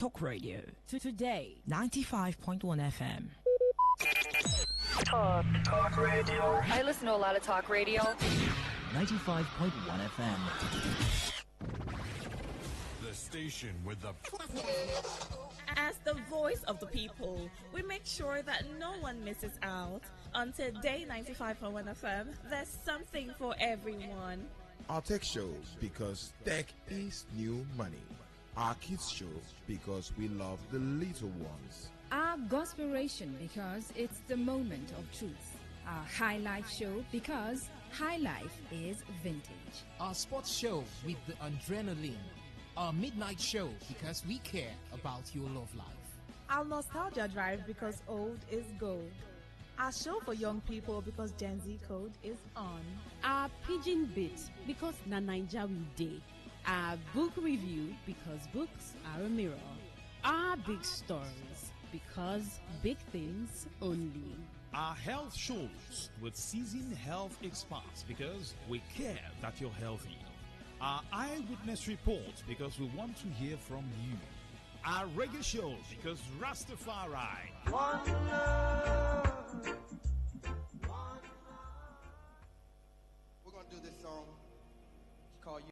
Talk radio. Today 95.1 FM. Talk radio. I listen to a lot of talk radio. 95.1 FM. The station with the... As the voice of the people, we make sure that no one misses out. On Today 95.1 FM, there's something for everyone. Our tech show, because tech is new money. Our kids show, because we love the little ones. Our Gospiration, because it's the moment of truth. Our High Life show, because high life is vintage. Our sports show with the adrenaline. Our midnight show, because we care about your love life. Our Nostalgia Drive, because old is gold. Our show for young people, because Gen Z code is on. Our Pidgin Bit, because na Naija we day. Our book review, because books are a mirror. Our big stories, because big things only. Our health shows with seasoned health experts, because we care that you're healthy. Our eyewitness report, because we want to hear from you. Our reggae shows, because Rastafari. One love. We're going to do this song. It's called You.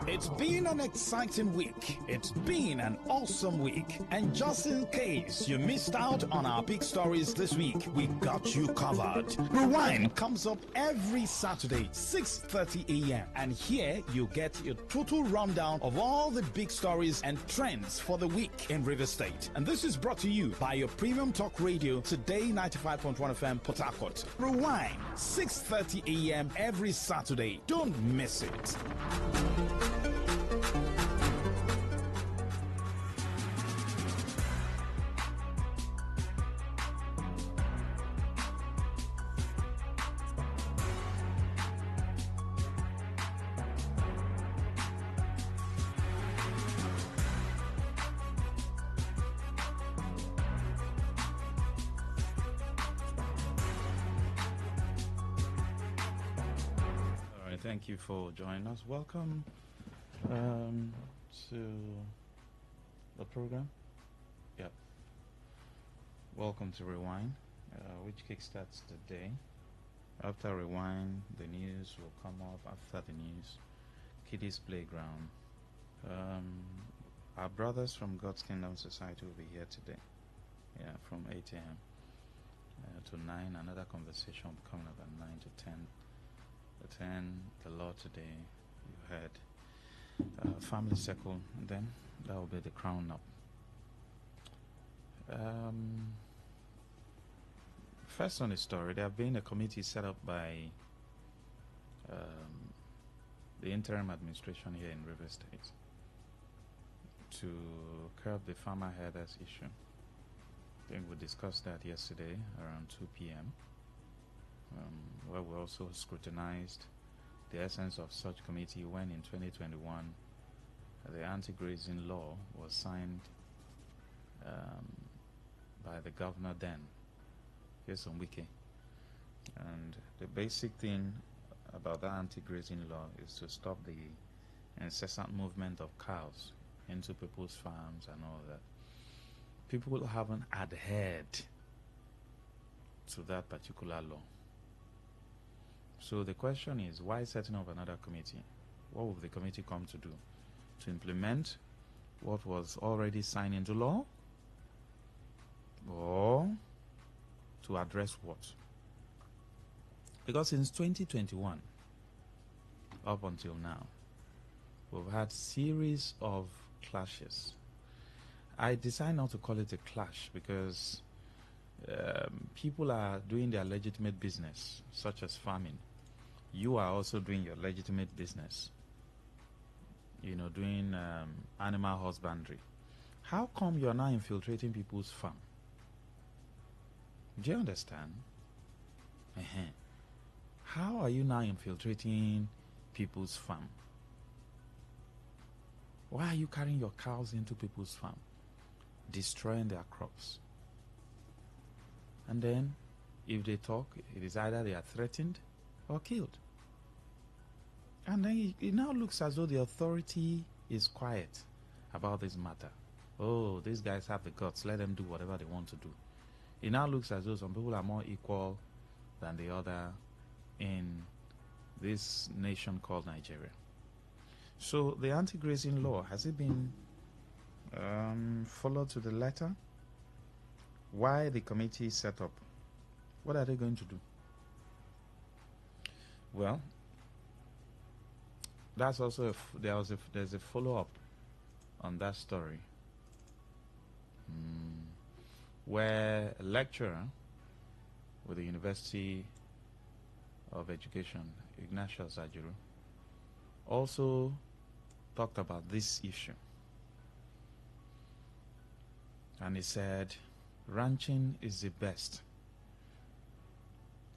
It's been an exciting week. It's been an awesome week. And just in case you missed out on our big stories this week, we got you covered. Rewind comes up every Saturday, 6:30 a.m. And here you get your total rundown of all the big stories and trends for the week in River State. And this is brought to you by your premium talk radio, Today 95.1 FM, Port Harcourt. Rewind, 6:30 a.m. every Saturday. Don't miss it. Thank you for joining us. Welcome to the program. Yep. Welcome to Rewind, which kickstarts the day. After Rewind, the news will come up. After the news, Kiddies Playground. Our brothers from God's Kingdom Society will be here today. Yeah, from 8 a.m. To 9. Another conversation will be coming up at 9 to 10. At 10, the Lord today, you had family circle, and then that will be the crown up. First on the story, there have been a committee set up by the interim administration here in River State to curb the farmer herders issue. I think we discussed that yesterday around 2 p.m. Where we also scrutinized the essence of such committee when in 2021 the anti-grazing law was signed by the governor then, Jason Wike. And the basic thing about the anti-grazing law is to stop the incessant movement of cows into people's farms and all that. People haven't adhered to that particular law. So the question is, why setting up another committee? What will the committee come to do? To implement what was already signed into law? Or to address what? Because since 2021, up until now, we've had series of clashes. I decided not to call it a clash because people are doing their legitimate business, such as farming. You are also doing your legitimate business, doing animal husbandry. How come you're now infiltrating people's farm? Do you understand? How are you now infiltrating people's farm? Why are you carrying your cows into people's farm, destroying their crops? And then, if they talk, it is either they are threatened or killed. And then it now looks as though the authority is quiet about this matter. Oh, these guys have the guts, let them do whatever they want to do. It now looks as though some people are more equal than the other in this nation called Nigeria. So the anti-grazing law, has it been followed to the letter? Why the committee set up? What are they going to do? Well, that's also there's a follow-up on that story, where a lecturer with the University of Education, Ignatius Ajuru, also talked about this issue. And he said, ranching is the best.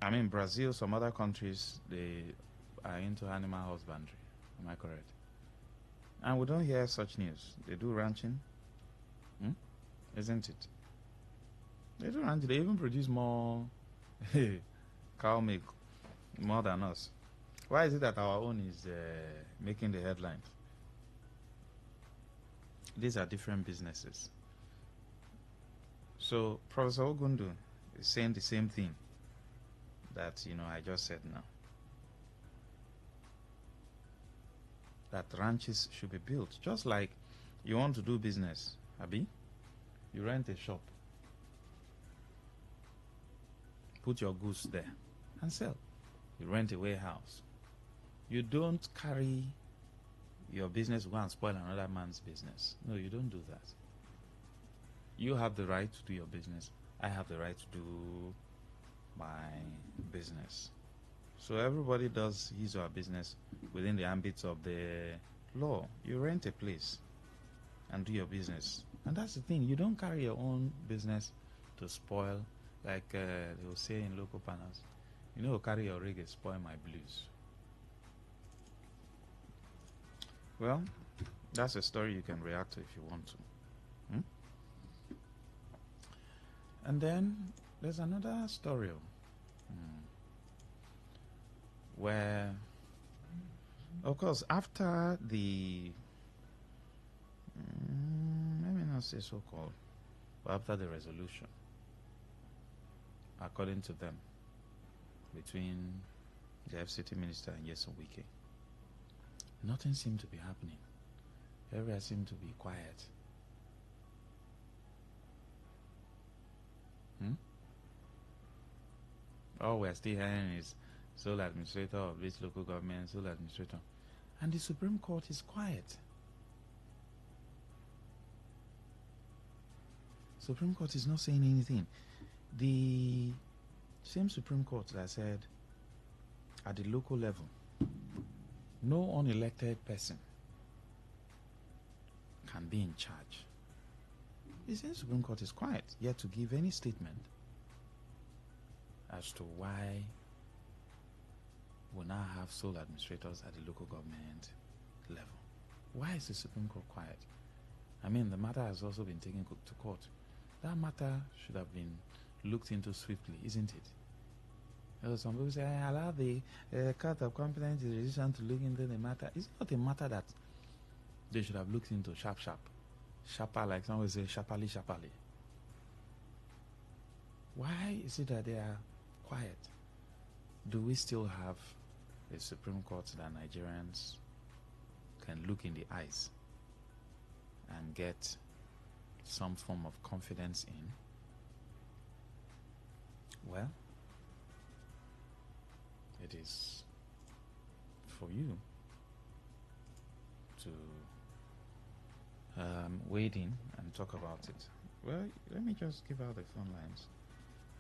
I mean, Brazil, some other countries, they are into animal husbandry. Am I correct? And we don't hear such news. They do ranching, isn't it? They do ranching. They even produce more cow milk, more than us. Why is it that our own is making the headlines? These are different businesses. So Professor Ogundu is saying the same thing that I just said now. that ranches should be built. Just like you want to do business, Abi, you rent a shop, put your goods there and sell. You rent a warehouse. You don't carry your business to go and spoil another man's business. No, you don't do that. You have the right to do your business. I have the right to do my business. So everybody does his or her business within the ambits of the law. You rent a place and do your business. And that's the thing. You don't carry your own business to spoil, like they will say in local parlance. You know, carry your rig and spoil my blues. Well, that's a story you can react to if you want to. And then there's another story where, of course, after the, let me not say so-called, but after the resolution, according to them, between the FCT minister and Nyesom Wike, nothing seemed to be happening. Everywhere seemed to be quiet. All we're still hearing is sole administrator of this local government, sole administrator. And the Supreme Court is quiet. Supreme Court is not saying anything. The same Supreme Court that said at the local level, no unelected person can be in charge. The same Supreme Court is quiet, yet to give any statement as to why we now have sole administrators at the local government level. Why is the Supreme Court quiet? I mean, the matter has also been taken to court. That matter should have been looked into swiftly, isn't it? Some people say, I allow the Court of Competent Jurisdiction to look into the matter. It's not a matter that they should have looked into sharp. Sharper, like some will say, sharply. Why is it that they are quiet? Do we still have a Supreme Court that Nigerians can look in the eyes and get some form of confidence in? Well, it is for you to wade in and talk about it. Well, let me just give out the phone lines.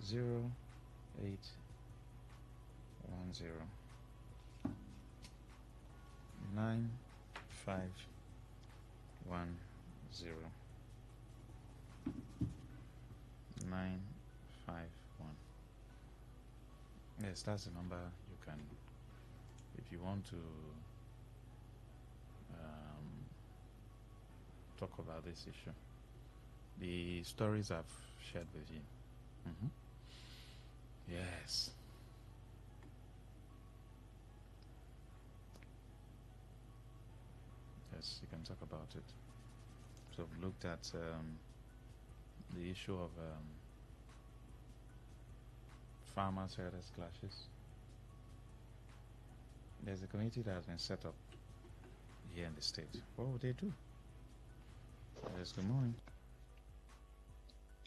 0810 9510 951. Yes, that's the number you can, if you want to talk about this issue. The stories I've shared with you. Yes. Yes, you can talk about it. So I've looked at the issue of farmers' herders clashes. There's a committee that has been set up here in the state. What would they do? Yes, good morning.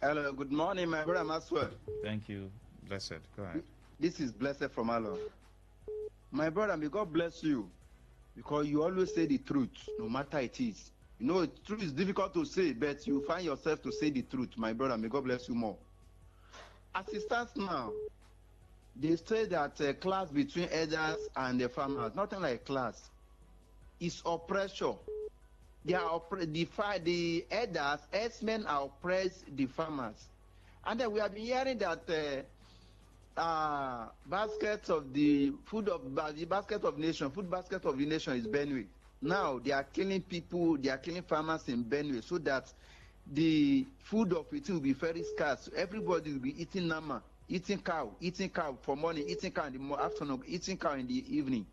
Hello, good morning, my brother Maxwell. Thank you, Blessed. Go ahead. This is Blessed from Allah. My brother, may God bless you, because you always say the truth, no matter it is. You know, truth is difficult to say, but you find yourself to say the truth. My brother, may God bless you more. As it stands now, they say that a class between elders and the farmers, nothing like class, is oppression. They are the elders, herdsmen are oppressed the farmers. And then we have been hearing that baskets of the food basket of the nation is Benue. Now they are killing people, they are killing farmers in Benue, so that the food of it will be very scarce. Everybody will be eating nama, eating cow for morning, eating cow in the afternoon, eating cow in the evening.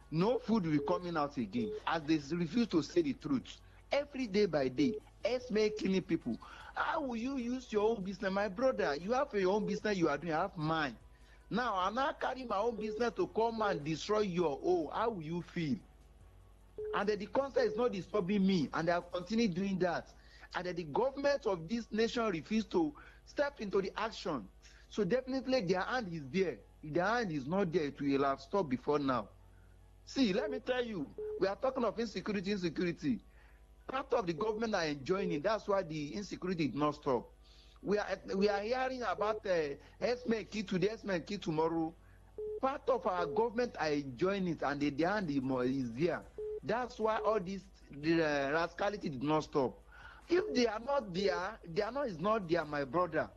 No food will be coming out again, as they refuse to say the truth. Every day by day, herdsmen killing people. How will you use your own business? My brother, you have your own business you are doing, I have mine. Now, I'm not carrying my own business to come and destroy your own. How will you feel? and that the concert is not disturbing me, and they have continued doing that, and that the government of this nation refused to step into the action. So definitely their hand is there. If their hand is not there, it will have stopped before now. See, let me tell you, we are talking of insecurity. Part of the government are enjoying it. That's why the insecurity did not stop. We are hearing about S-men kill today, S-men kill tomorrow. Part of our government are enjoying it, and the hand is there. That's why all this rascality did not stop. If they are not there, is not there, my brother.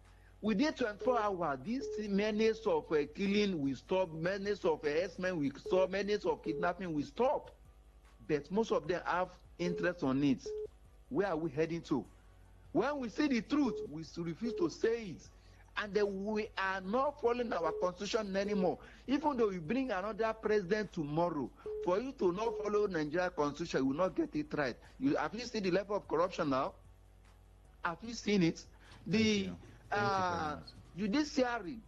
Within 24 hours, this menace of killing will stop, menace of S-men will stop, menace of kidnapping will stop. But most of them have interest on it. Where are we heading to? When we see the truth, we refuse to say it. And then we are not following our constitution anymore. Even though we bring another president tomorrow, for you to not follow Nigeria constitution, you will not get it right. Have you seen the level of corruption now? Have you seen it? The judiciary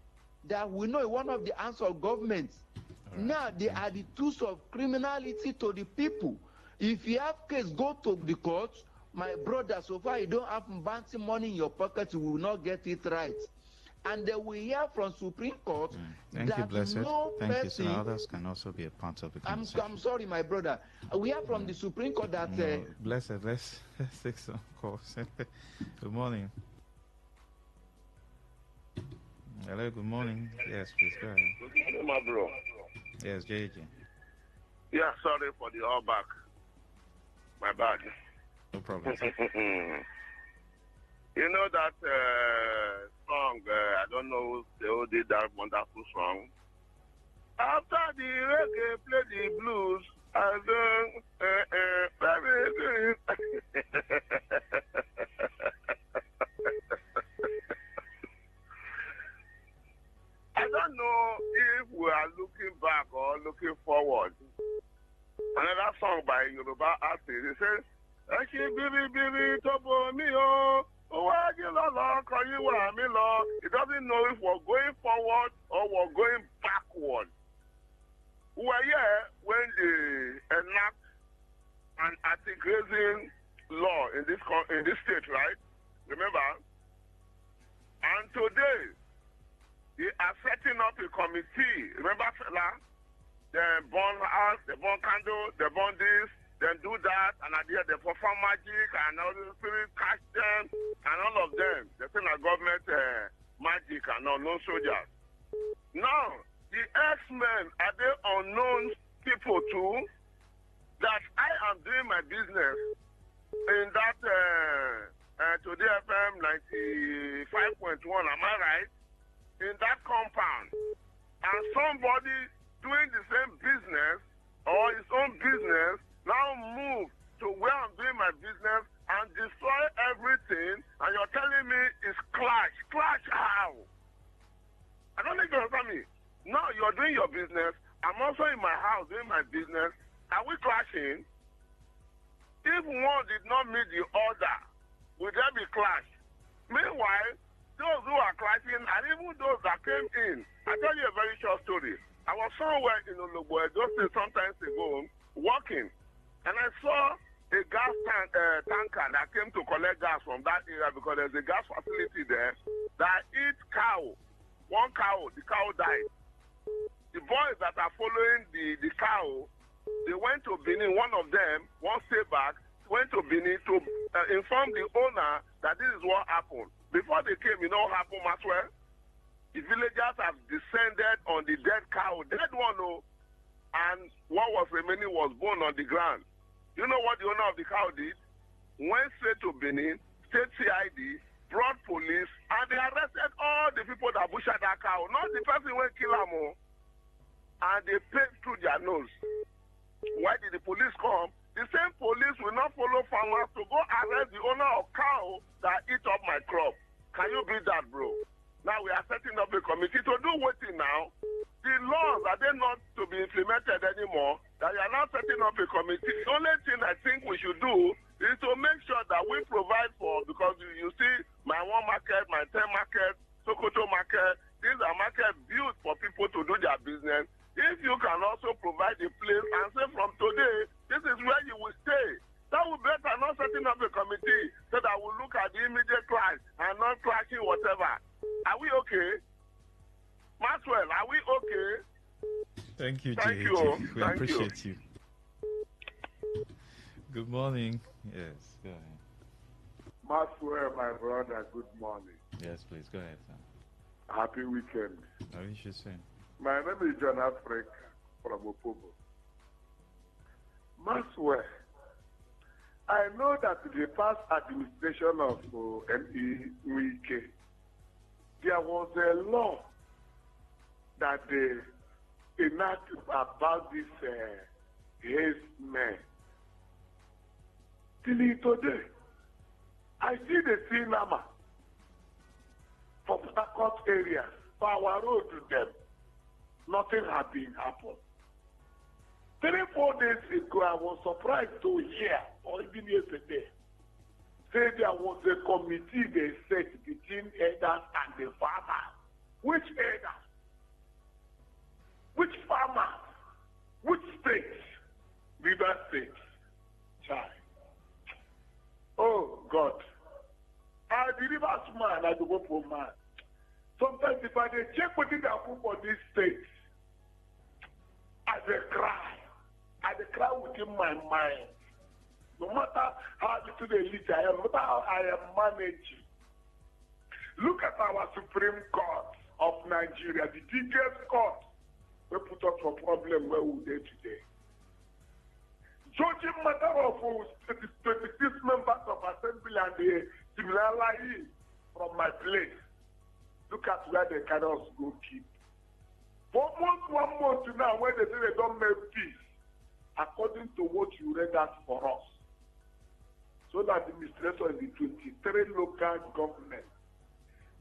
that we know one of the arms of government. Right. Now they are the tools of criminality to the people. If you have case, go to the court. My brother, so far you don't have bounty money in your pocket, you will not get it right. And then we hear from Supreme Court Thank that you, Blessed. no Thank person, you. So others can also be a part of the conversation. I'm sorry, my brother. We hear from the Supreme Court that... Blessed, let's take some calls. Good morning. Hello, good morning. Yes, please go ahead. Good morning, my bro. Yes, JJ. Yeah, sorry for the all back. My bad. No problem. You know that song, I don't know who did that wonderful song. After the reggae, play the blues. I don't, I don't know if we are looking back or looking forward. Another song by Yoruba artist, it says, it doesn't know if we're going forward or we're going backward. We were here when they enact an anti-grazing law in this state, right? Remember? And today, they are setting up a committee. Remember, fella? They burn house, they burn candle, they burn this, then do that, and at the end they perform magic, and all the spirits catch them, and all of them. They think that government magic and unknown soldiers. Now, the X-Men, are they unknown people too? That I am doing my business in that Today FM 95.1, am I right? In that compound. And somebody doing the same business or his own business now move to where I'm doing my business and destroy everything, and you're telling me it's clash. Clash how? I don't think you understand me. No, you're doing your business. I'm also in my house doing my business. Are we clashing? If one did not meet the order, will there be clash? Meanwhile, those who are clashing and even those that came in, I'll tell you a very short story. I was somewhere in Ologbo, just some time ago, walking, and I saw a gas tanker that came to collect gas from that area because there's a gas facility there that eats cow. One cow, the cow died. The boys that are following the cow, they went to Benin. One of them, one stay back, went to Benin to inform the owner that this is what happened. Before they came, you know what happened as well? The villagers have descended on the dead cow, dead one, and what was remaining was bone on the ground. You know what the owner of the cow did? Went straight to Benin, state CID, brought police, and they arrested all the people that butchered that cow. Not the person who killed them, and they paid through their nose. Why did the police come? The same police will not follow farmers to go arrest the owner of cow that eat up my crop. Can you beat that, bro? Now we are setting up a committee to do what now? The laws are they not to be implemented anymore? That you are now setting up a committee. The only thing I think we should do is to make sure that we provide for, because you see my one market, my 10 market, Sokoto market, these are markets built for people to do their business. If you can also provide a place and say from today, this is where you Thank you, Thank JJ. you. We Thank appreciate you. Good morning. Yes, go ahead. Maxwell, my brother, good morning. Yes, please, go ahead, sir. Happy weekend. I wish you same. My name is John Afric from Opobo. Maxwell, I know that the past administration of MEWK, there was a law that they enacted about this haze men. Till today, I see the cinema for Port Harcourt areas, for our road to them. Nothing had been happened. 3-4 days ago, I was surprised to hear, or even yesterday, say there was a committee they set between elders and the farmers. Which elders? Which farmers? Which states? River State. Child. Oh, God. I the rivers man, I the Wopo man. Sometimes if I check what they put for these states, I cry. I cry within my mind. No matter how little the elite I am, no matter how I am managing. Look at our Supreme Court of Nigeria, the biggest court. We put us for problem where we are today. Judging matter of 26 members of assembly and the similarly from my place. Look at where they cannot go keep. For almost 1 month now, when they say they don't make peace, according to what you read out for us. So that the administration is the 23 local governments.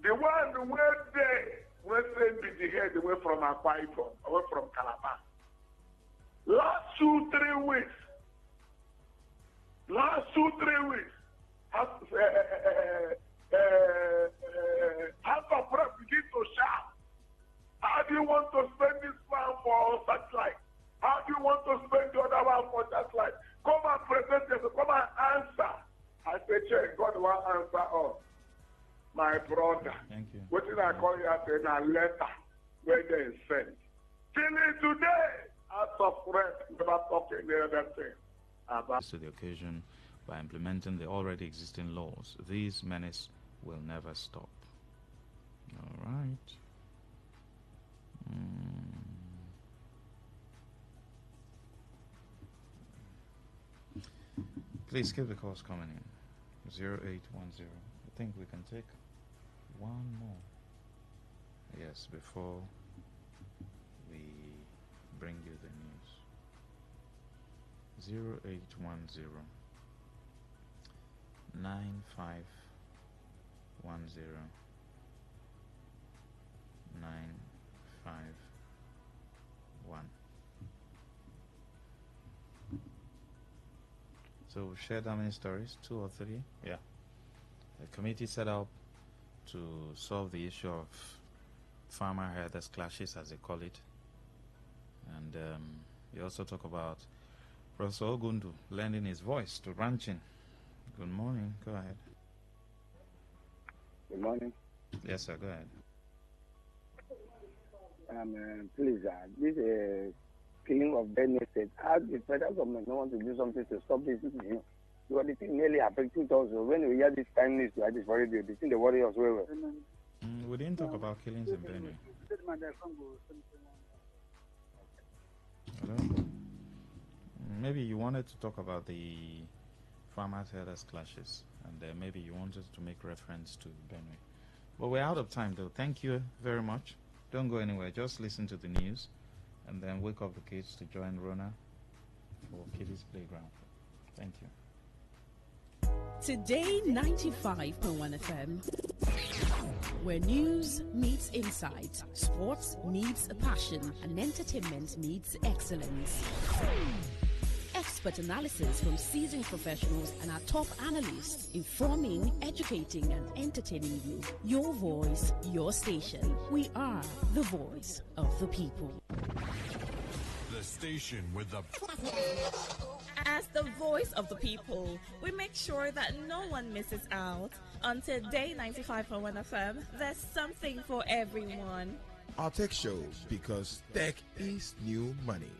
The one where they were saying be the head, they went from Akwa Ibom, away from Calabar. Last 2-3 weeks, House of Rep begin to shout. How do you want to spend this one for satellite? How do you want to spend the other one for satellite? Come and present yourself, come and answer. I say, check, God will answer us. My brother. Thank you. What did I call you as a letter where they sent? Till today, House of Rep never talking the other thing. To the occasion by implementing the already existing laws. These menace will never stop. All right. Please keep the calls coming in. 0810. I think we can take one more. Yes, before we bring you the news. 0810 9510 951. So we shared how many stories? 2 or 3? Yeah. A committee set up to solve the issue of farmer herders clashes, as they call it. And we also talk about Professor Ogundu lending his voice to ranching. Good morning. Go ahead. Good morning. Yes, sir. Go ahead. Please, this killing of dead nested. How the federal government don't want to do something to stop this? Because the thing nearly affecting us. When we hear this time news, I just worried you. The thing the worry us well. We didn't talk about killings in Benue. Hello? Maybe you wanted to talk about the farmers herders clashes, and maybe you wanted to make reference to Benue. But we're out of time, though. Thank you very much. Don't go anywhere. Just listen to the news, and then wake up the kids to join Rona for Kiddies Playground. Thank you. Today 95.1 FM, where news meets insight, sports meets passion, and entertainment meets excellence. Expert analysis from seasoned professionals and our top analysts, informing, educating, and entertaining you. Your voice, your station. We are the voice of the people. The station with the... As the voice of the people, we make sure that no one misses out. On Today 95.1 FM, there's something for everyone. Our tech show because tech is new money.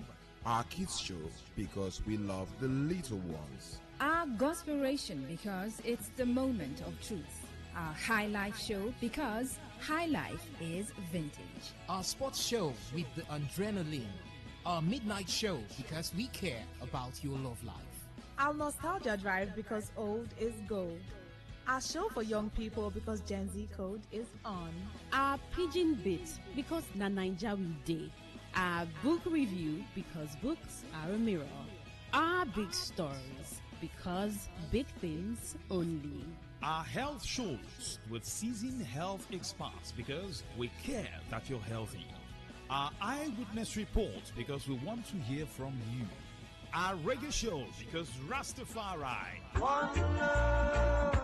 Our kids show because we love the little ones. Our Gospiration because it's the moment of truth. Our High Life show because high life is vintage. Our sports show with the adrenaline. Our midnight show because we care about your love life. Our Nostalgia Drive because old is gold. Our show for young people because Gen Z code is on. Our Pigeon Bit because na Naija we day. Our book review because books are a mirror. Our big stories because big things only. Our health shows with seasoned health experts because we care that you're healthy. Our eyewitness report because we want to hear from you. Our reggae show because Rastafari. One love.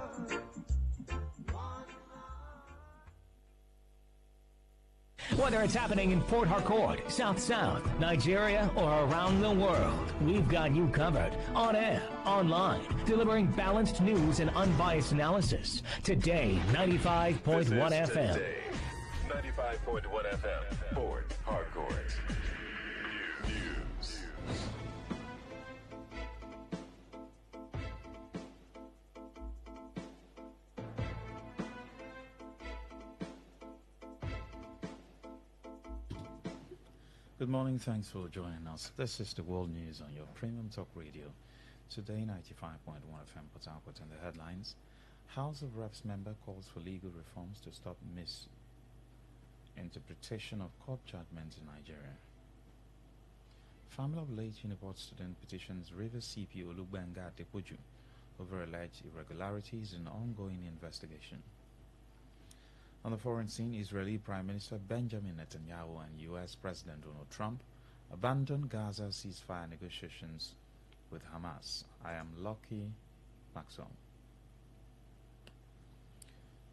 Whether it's happening in Port Harcourt, South, Nigeria, or around the world, we've got you covered. On air, online, delivering balanced news and unbiased analysis. Today, 95.1 FM. Today, 95.1 FM, Port Harcourt. News. Good morning, thanks for joining us. This is the World News on your Premium Talk Radio. Today, 95.1 FM, Port Harcourt, and the headlines. House of Reps member calls for legal reforms to stop misinterpretation of court judgments in Nigeria. Family of late Uniport student petitions River CP Olugbenga Adepoju over alleged irregularities in ongoing investigation. On the foreign scene, Israeli Prime Minister Benjamin Netanyahu and U.S. President Donald Trump abandoned Gaza ceasefire negotiations with Hamas. I am Lucky Maxwell.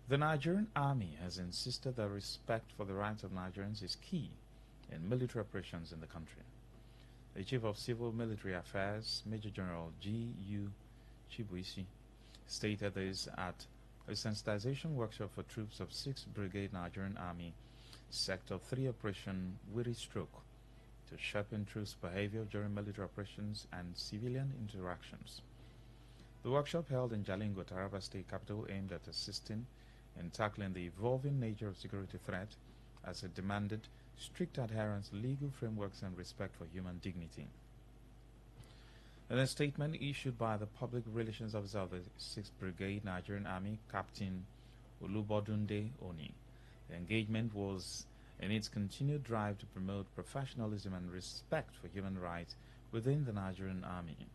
The Nigerian army has insisted that respect for the rights of Nigerians is key in military operations in the country. The Chief of Civil Military Affairs, Major General G.U. Chibuisi, stated this at a sensitization workshop for troops of 6th Brigade Nigerian Army Sector 3 Operation Weary Stroke to sharpen troops' behavior during military operations and civilian interactions. The workshop held in Jalingo, Taraba State capital, aimed at assisting in tackling the evolving nature of security threat as it demanded strict adherence to legal frameworks and respect for human dignity. In a statement issued by the Public Relations Officer of the 6th Brigade Nigerian Army, Captain Olubodunde Oni, the engagement was in its continued drive to promote professionalism and respect for human rights within the Nigerian Army.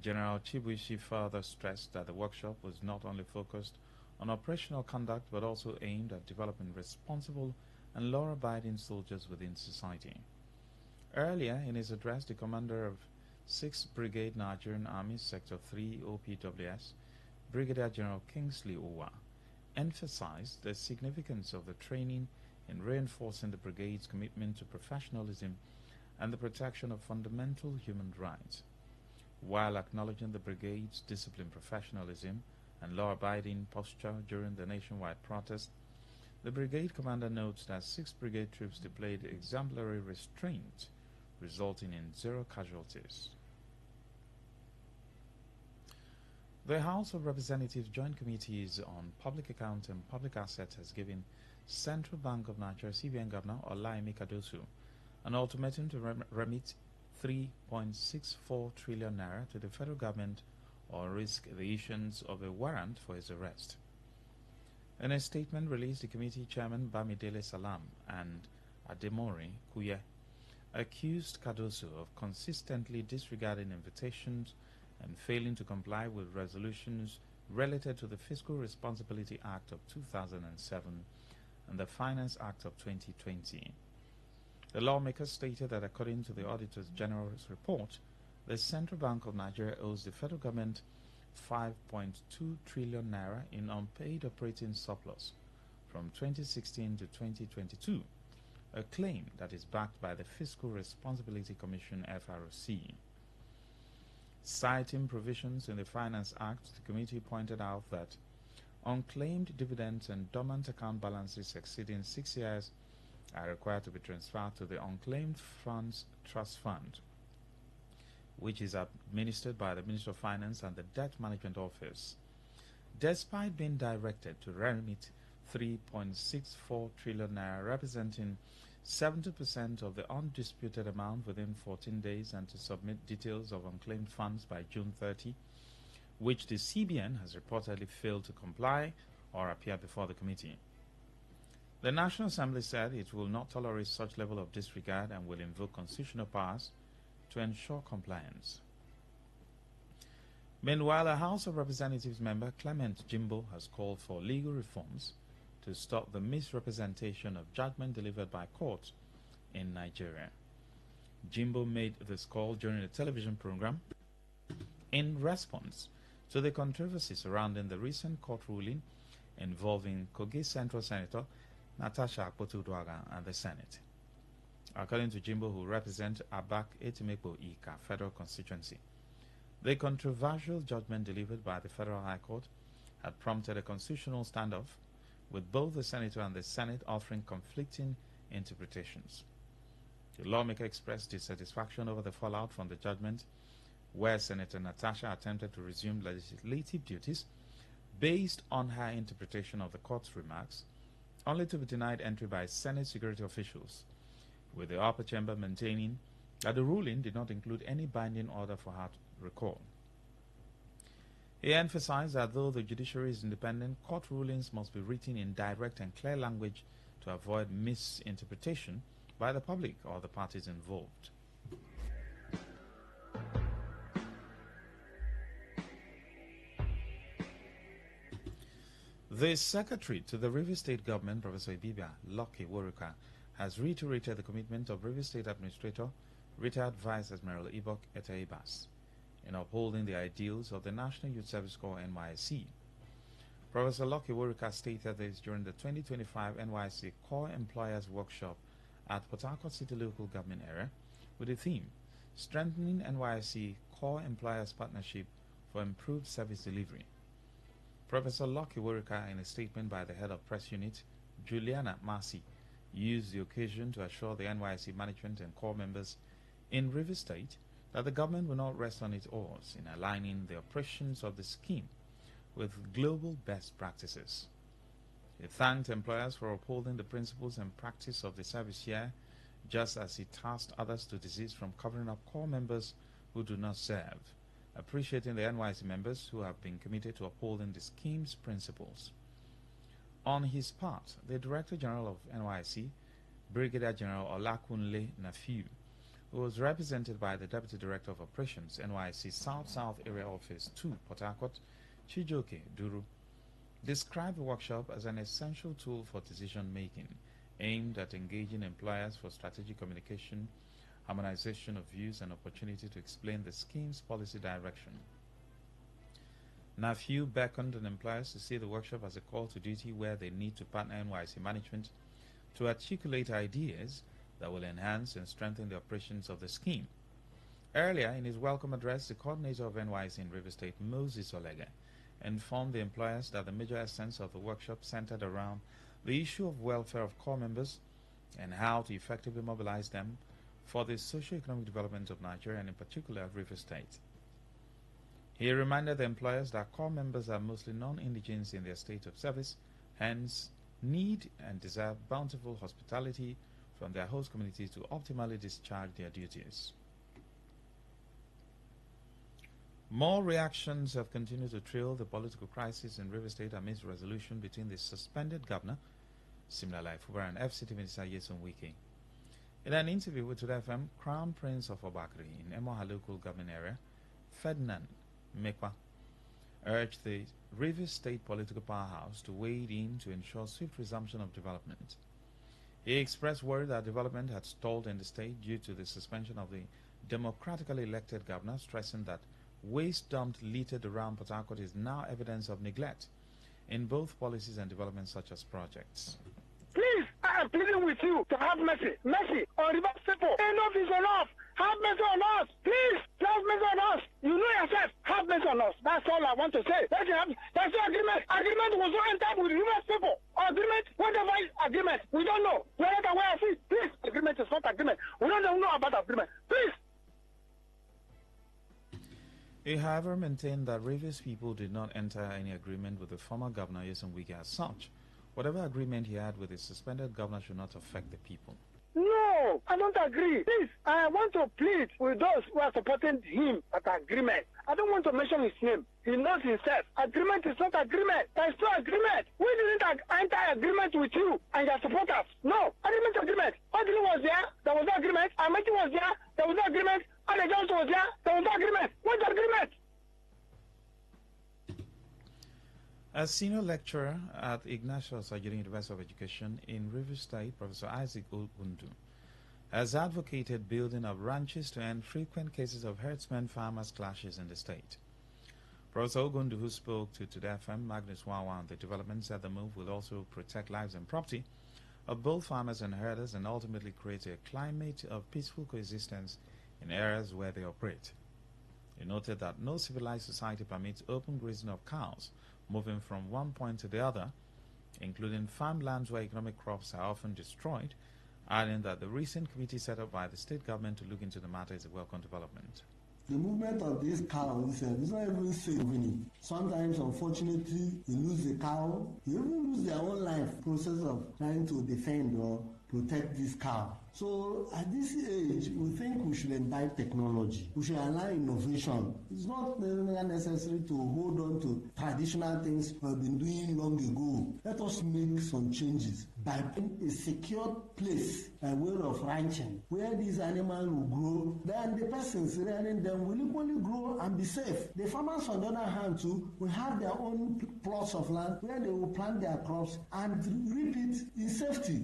General Chibuishi further stressed that the workshop was not only focused on operational conduct but also aimed at developing responsible and law-abiding soldiers within society. Earlier in his address, the commander of 6th Brigade Nigerian Army Sector 3 OPWS, Brigadier General Kingsley Owa, emphasized the significance of the training in reinforcing the brigade's commitment to professionalism and the protection of fundamental human rights. While acknowledging the brigade's disciplined professionalism and law-abiding posture during the nationwide protest, the brigade commander notes that 6th Brigade troops displayed exemplary restraint, resulting in 0 casualties. The House of Representatives Joint Committees on Public Accounts and Public Assets has given Central Bank of Nigeria CBN Governor Olaimi Kadosu an ultimatum to remit 3.64 trillion naira to the federal government or risk the issuance of a warrant for his arrest. In a statement released, the committee chairman Bamidele Salam and Ademori Kuye accused Kadosu of consistently disregarding invitations and failing to comply with resolutions related to the Fiscal Responsibility Act of 2007 and the Finance Act of 2020. The lawmakers stated that according to the Auditor General's report, the Central Bank of Nigeria owes the federal government 5.2 trillion naira in unpaid operating surplus from 2016 to 2022, a claim that is backed by the Fiscal Responsibility Commission FRC. Citing provisions in the Finance Act, the committee pointed out that unclaimed dividends and dormant account balances exceeding 6 years are required to be transferred to the Unclaimed Funds Trust Fund, which is administered by the Ministry of Finance and the Debt Management Office. Despite being directed to remit 3.64 trillion naira, representing 70% of the undisputed amount within 14 days, and to submit details of unclaimed funds by June 30, which the CBN has reportedly failed to comply or appear before the committee. The National Assembly said it will not tolerate such level of disregard and will invoke constitutional powers to ensure compliance. Meanwhile, a House of Representatives member, Clement Jimbo, has called for legal reforms to stop the misrepresentation of judgment delivered by courts in Nigeria. Jimbo made this call during a television program in response to the controversy surrounding the recent court ruling involving Kogi Central Senator Natasha Akpotu-Uduaghan and the Senate. According to Jimbo, who represents Abak Etimekpo Ika Federal Constituency, the controversial judgment delivered by the Federal High Court had prompted a constitutional standoff, with both the Senator and the Senate offering conflicting interpretations. The lawmaker expressed dissatisfaction over the fallout from the judgment, where Senator Natasha attempted to resume legislative duties based on her interpretation of the court's remarks, only to be denied entry by Senate security officials, with the upper chamber maintaining that the ruling did not include any binding order for her to recall. He emphasized that though the judiciary is independent, court rulings must be written in direct and clear language to avoid misinterpretation by the public or the parties involved. The Secretary to the Rivers State Government, Professor Ibibia Lucky Woruka, has reiterated the commitment of Rivers State Administrator, retired Vice Admiral Ibok Eteibas, in upholding the ideals of the National Youth Service Corps NYSC. Professor Lucky Woruka stated this during the 2025 NYSC Corps Employers Workshop at Port Harcourt City Local Government Area, with the theme, Strengthening NYSC Corps Employers Partnership for Improved Service Delivery. Professor Lucky Woruka, in a statement by the head of press unit, Juliana Marcy, used the occasion to assure the NYSC management and corps members in Rivers State that the government will not rest on its oars in aligning the operations of the scheme with global best practices. He thanked employers for upholding the principles and practice of the service year, just as he tasked others to desist from covering up corps members who do not serve, appreciating the NYSC members who have been committed to upholding the scheme's principles. On his part, the Director General of NYSC, Brigadier General Olakunle Nafiu, who was represented by the Deputy Director of Operations, NYSC South-South Area Office 2, Port Harcourt, Chijoke Duru, described the workshop as an essential tool for decision-making, aimed at engaging employers for strategic communication, harmonization of views, and opportunity to explain the scheme's policy direction. Nafiu beckoned on employers to see the workshop as a call to duty where they need to partner NYSC management to articulate ideas that will enhance and strengthen the operations of the scheme. Earlier, in his welcome address, the coordinator of NYSC in Rivers State, Moses Olega, informed the employers that the major essence of the workshop centered around the issue of welfare of corps members and how to effectively mobilize them for the socio-economic development of Nigeria and in particular Rivers State. He reminded the employers that corps members are mostly non-indigenous in their state of service, hence need and deserve bountiful hospitality from their host communities to optimally discharge their duties. More reactions have continued to trail the political crisis in Rivers State amidst resolution between the suspended governor, Similala Ifuba, and FCT Minister Yeson Wike. In an interview with Today FM, Crown Prince of Obakri in Emoha local government area, Ferdinand Mekwa, urged the Rivers State political powerhouse to wade in to ensure swift resumption of development. He expressed worry that development had stalled in the state due to the suspension of the democratically elected governor, stressing that waste dumped littered around Port Harcourt is now evidence of neglect in both policies and developments such as projects. Please, I am pleading with you to have mercy. Mercy on Rivers people. Enough is enough. Have mercy on us. Please, have mercy on us. You know yourself. Have mercy on us. That's all I want to say. That's the agreement. Agreement was not entered with Rivers people. Agreement, whatever is agreement, we don't know. We are not aware of it. He, however, maintained that Rivers people did not enter any agreement with the former governor, Yeson Wike, as such. Whatever agreement he had with the suspended governor should not affect the people. No, I don't agree. Please, I want to plead with those who are supporting him at agreement. I don't want to mention his name. He knows himself. Agreement is not agreement. There is no agreement. We didn't enter agreement with you and your supporters. No, agreement. Odili was there was no agreement. Ameti was there was no agreement. Ade Johnson was there was no agreement. What's the agreement? As senior lecturer at Ignatius Ajuri University of Education in Rivers State, Professor Isaac Ogundu has advocated building of ranches to end frequent cases of herdsmen-farmers clashes in the state. Professor Ogundu, who spoke to Today FM, Magnus Wawa on the development, said the move will also protect lives and property of both farmers and herders and ultimately create a climate of peaceful coexistence in areas where they operate. He noted that no civilized society permits open grazing of cows moving from one point to the other, including farmlands where economic crops are often destroyed, adding that the recent committee set up by the state government to look into the matter is a welcome development. The movement of this cow is not even safe. Sometimes, unfortunately, you lose the cow, you even lose their own life process of trying to defend or protect this cow. So at this age, we think we should imbibe technology. We should allow innovation. It's not necessary to hold on to traditional things we have been doing long ago. Let us make some changes by putting a secure place by way of ranching, where these animals will grow. Then the persons running them will equally grow and be safe. The farmers, on the other hand, too, will have their own plots of land where they will plant their crops and reap it in safety.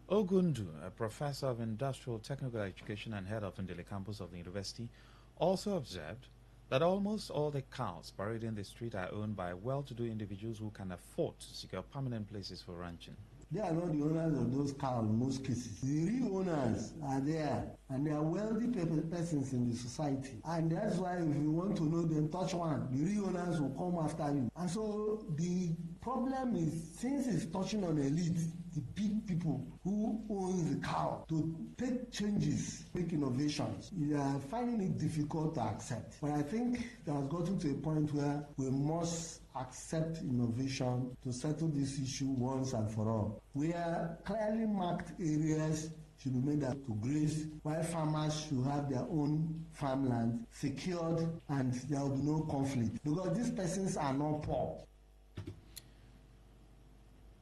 Ogundu, a professor of industrial technical education and head of Ndele campus of the university, also observed that almost all the cows parading in the street are owned by well-to-do individuals who can afford to secure permanent places for ranching. They are not the owners of those cows in most cases. The real owners are there, and they are wealthy persons in the society. And that's why if you want to know them, touch one. The real owners will come after you. And so the problem is, since it's touching on elite, the big people who own the cow, to take changes, make innovations, they are finding it difficult to accept. But I think it has gotten to a point where we must accept innovation to settle this issue once and for all. Where clearly marked areas should be made up to graze, while farmers should have their own farmland secured and there will be no conflict. Because these persons are not poor.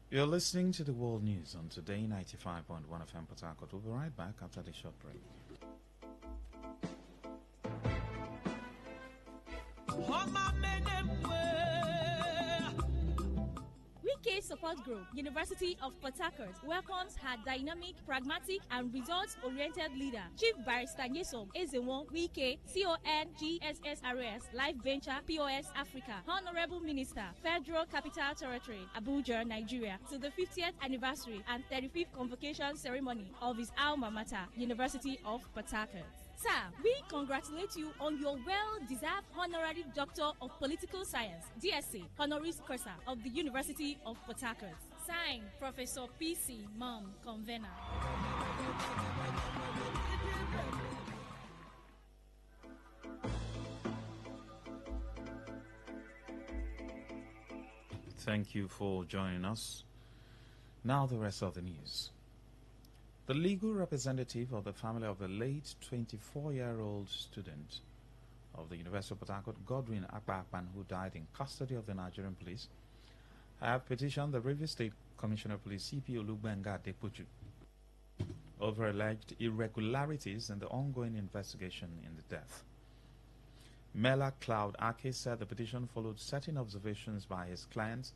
You're listening to the World News on Today 95.1 FM Port Harcourt. We'll be right back after the short break. Wike Support Group, University of Port Harcourt, welcomes her dynamic, pragmatic, and results-oriented leader, Chief Barrister Nyesom Ezenwo Wike, CON-GSSRS, Life Venture, POS Africa, Honorable Minister, Federal Capital Territory, Abuja, Nigeria, to the 50th anniversary and 35th convocation ceremony of his alma mater, University of Port Harcourt. Sir, we congratulate you on your well-deserved honorary Doctor of Political Science, DSc, honoris causa of the University of Port Harcourt. Signed, Professor P.C. Mom, Convener. Thank you for joining us. Now the rest of the news. The legal representative of the family of the late 24-year-old student of the University of Port Harcourt, Godwin Akpan, who died in custody of the Nigerian police, have petitioned the Rivers State Commissioner of Police, CP Olugbenga Adepoju, over alleged irregularities in the ongoing investigation in the death. Mela Cloud Ake said the petition followed certain observations by his clients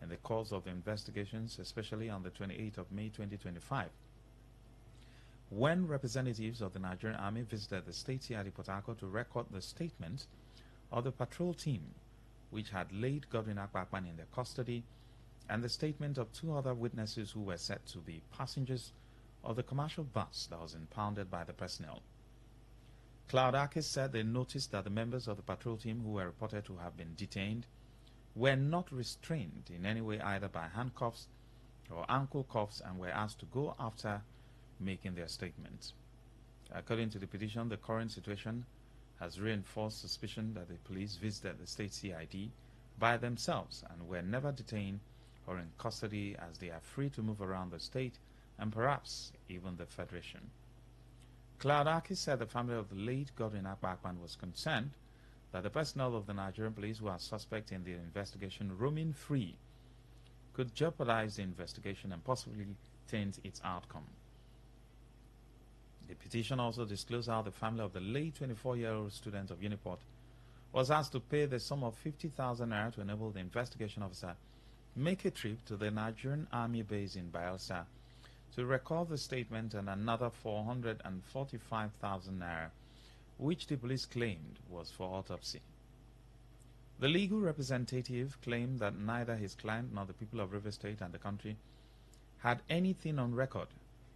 in the course of the investigations, especially on the 28th of May 2025. When representatives of the Nigerian Army visited the state CID Port Harcourt to record the statement of the patrol team, which had laid Godwin Akpan in their custody, and the statement of two other witnesses who were said to be passengers of the commercial bus that was impounded by the personnel. Cloud Akis said they noticed that the members of the patrol team who were reported to have been detained were not restrained in any way, either by handcuffs or ankle cuffs, and were asked to go after making their statement. According to the petition, the current situation has reinforced suspicion that the police visited the state CID by themselves and were never detained or in custody, as they are free to move around the state and perhaps even the Federation. Cloud Aki said the family of the late Godwin Akpakpan was concerned that the personnel of the Nigerian police who are suspect in the investigation roaming free could jeopardize the investigation and possibly taint its outcome. The petition also disclosed how the family of the late 24-year-old student of Uniport was asked to pay the sum of 50,000 naira to enable the investigation officer make a trip to the Nigerian Army base in Bayelsa to record the statement and another 445,000 naira, which the police claimed was for autopsy. The legal representative claimed that neither his client nor the people of River State and the country had anything on record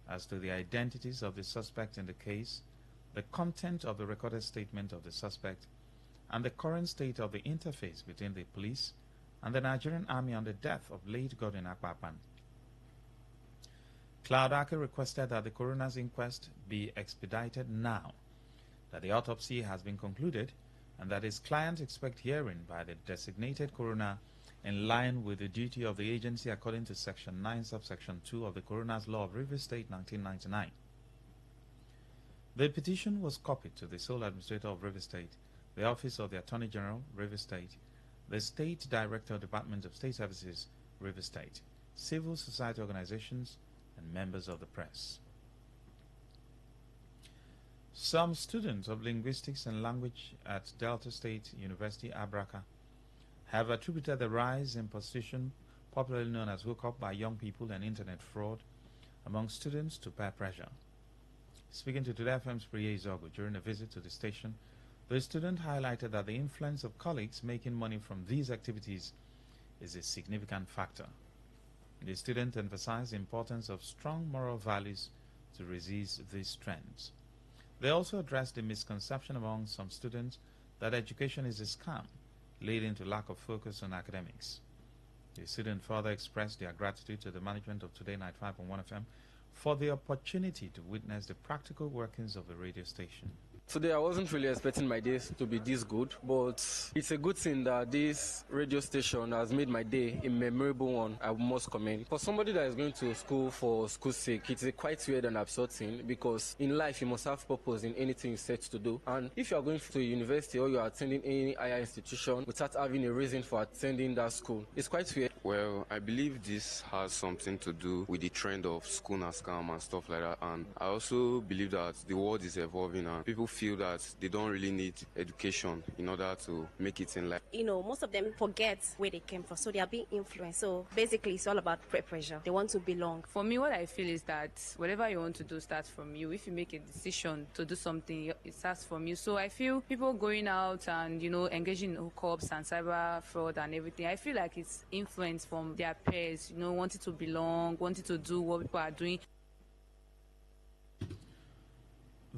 as to the identities of the suspect in the case, the content of the recorded statement of the suspect, and the current state of the interface between the police and the Nigerian Army on the death of late Godwin Akpakpan. Cloud Aki requested that the coroner's inquest be expedited now, that the autopsy has been concluded, and that his client expect hearing by the designated coroner in line with the duty of the agency according to Section 9, Subsection 2 of the Coroner's Law of River State 1999. The petition was copied to the sole administrator of River State, the Office of the Attorney General, River State, the State Director, Department of State Services, River State, civil society organizations, and members of the press. Some students of linguistics and language at Delta State University, Abraka, have attributed the rise in prostitution, popularly known as hookup, by young people and internet fraud among students to peer pressure. Speaking to Today FM's Priye Izogo during a visit to the station, the student highlighted that the influence of colleagues making money from these activities is a significant factor. The student emphasized the importance of strong moral values to resist these trends. They also addressed the misconception among some students that education is a scam, leading to lack of focus on academics. The student further expressed their gratitude to the management of Today95.1fm for the opportunity to witness the practical workings of the radio station. Today I wasn't really expecting my day to be this good, but it's a good thing that this radio station has made my day a memorable one. I must commend. For somebody that is going to school for school's sake, it's a quite weird and absurd thing, because in life you must have purpose in anything you set to do. And if you are going to a university or you are attending any higher institution without having a reason for attending that school, it's quite weird. Well, I believe this has something to do with the trend of school and scam and stuff like that. And I also believe that the world is evolving and people feel that they don't really need education in order to make it in life. You know, most of them forget where they came from, so they are being influenced. So basically, it's all about peer pressure. They want to belong. For me, what I feel is that whatever you want to do starts from you. If you make a decision to do something, it starts from you. So I feel people going out and, you know, engaging in hookups and cyber fraud and everything, I feel like it's influence from their peers, you know, wanting to belong, wanting to do what people are doing.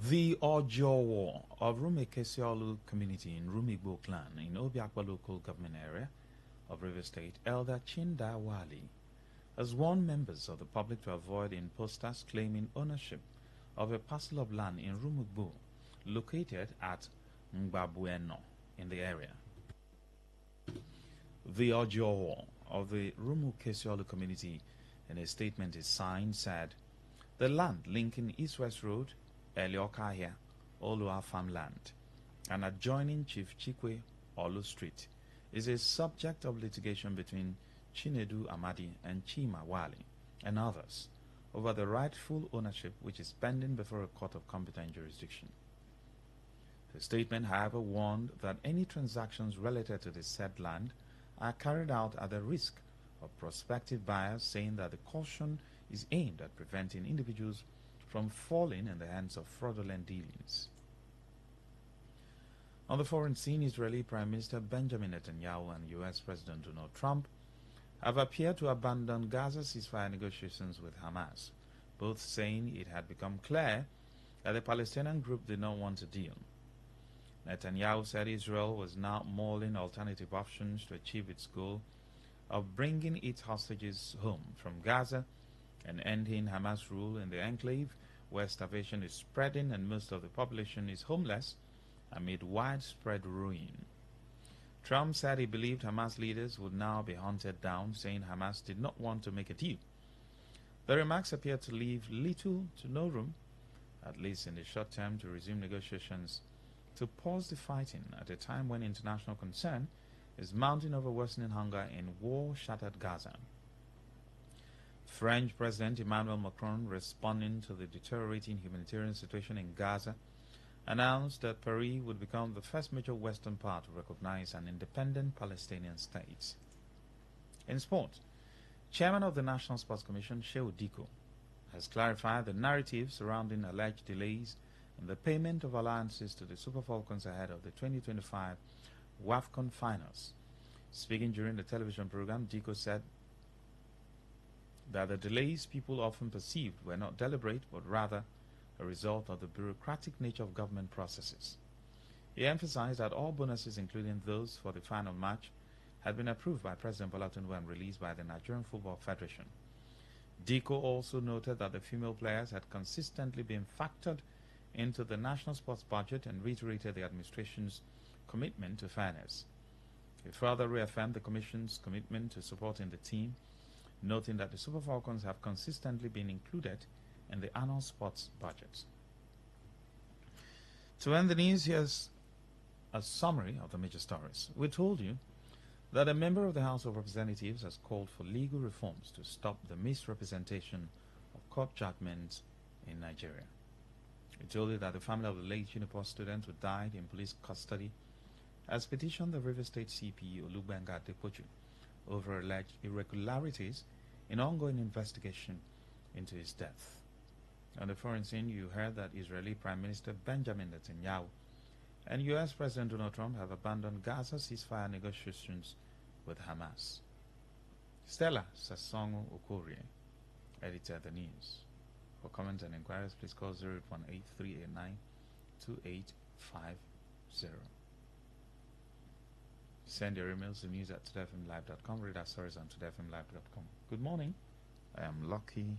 The Ojowo of Rumekesiolu community in Rumigbo clan in Obiakwa local government area of River State, Elder Chinda Wali, has warned members of the public to avoid imposters claiming ownership of a parcel of land in Rumigbo located at Mbabueno in the area. The Ojowo of the Rumekesiolu community in a statement is signed said, the land linking East-West Road, Eliokahia, Olua farmland, and adjoining Chief Chikwe Olu Street is a subject of litigation between Chinedu Amadi and Chima Wali and others over the rightful ownership which is pending before a court of competent jurisdiction. The statement, however, warned that any transactions related to the said land are carried out at the risk of prospective buyers, saying that the caution is aimed at preventing individuals from falling in the hands of fraudulent dealings. On the foreign scene, Israeli Prime Minister Benjamin Netanyahu and U.S. President Donald Trump have appeared to abandon Gaza ceasefire negotiations with Hamas, both saying it had become clear that the Palestinian group did not want a deal. Netanyahu said Israel was now mulling alternative options to achieve its goal of bringing its hostages home from Gaza and ending Hamas rule in the enclave, where starvation is spreading and most of the population is homeless amid widespread ruin. Trump said he believed Hamas leaders would now be hunted down, saying Hamas did not want to make a deal. The remarks appear to leave little to no room, at least in the short term, to resume negotiations to pause the fighting at a time when international concern is mounting over worsening hunger in war-shattered Gaza. French President Emmanuel Macron, responding to the deteriorating humanitarian situation in Gaza, announced that Paris would become the first major Western power to recognize an independent Palestinian state. In sport, Chairman of the National Sports Commission, Shehu Diko, has clarified the narrative surrounding alleged delays in the payment of allowances to the Super Falcons ahead of the 2025 WAFCON finals. Speaking during the television program, Diko said that the delays people often perceived were not deliberate but rather a result of the bureaucratic nature of government processes. He emphasized that all bonuses, including those for the final match, had been approved by President Bola Tinubu and released by the Nigerian Football Federation. Diko also noted that the female players had consistently been factored into the national sports budget and reiterated the administration's commitment to fairness. He further reaffirmed the Commission's commitment to supporting the team, noting that the Super Falcons have consistently been included in the annual sports budget. To end the news, here's a summary of the major stories. We told you that a member of the House of Representatives has called for legal reforms to stop the misrepresentation of court judgments in Nigeria. We told you that the family of the late Unipost student who died in police custody has petitioned the River State CP Olugbenga Adepoju over alleged irregularities in ongoing investigation into his death. On the foreign scene, you heard that Israeli Prime Minister Benjamin Netanyahu and U.S. President Donald Trump have abandoned Gaza ceasefire negotiations with Hamas. Stella Sasongo Okorie edited the news. For comments and inquiries, please call 018-389-2850. Send your emails to news@todayfmlive.com. Read our stories on todayfmlive.com. Good morning. I am Lucky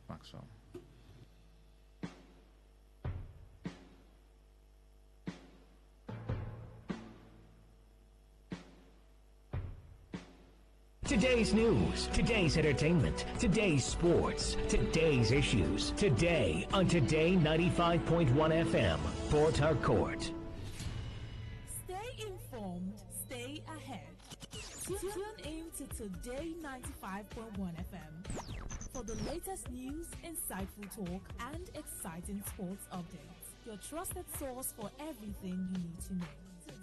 Maxwell. Today's news, today's entertainment, today's sports, today's issues. Today on Today 95.1 FM, Port Harcourt. Stay informed, stay ahead. Tune in to Today 95.1 FM for the latest news, insightful talk, and exciting sports updates. Your trusted source for everything you need to know.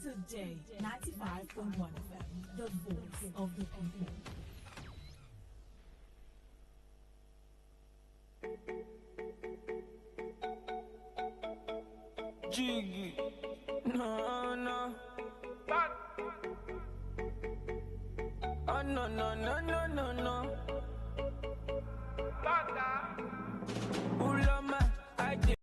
Today 95.1 FM, the voice of the people. Jiggy, no, no. Oh, no, no, no, no, no, no. Ulama, I did.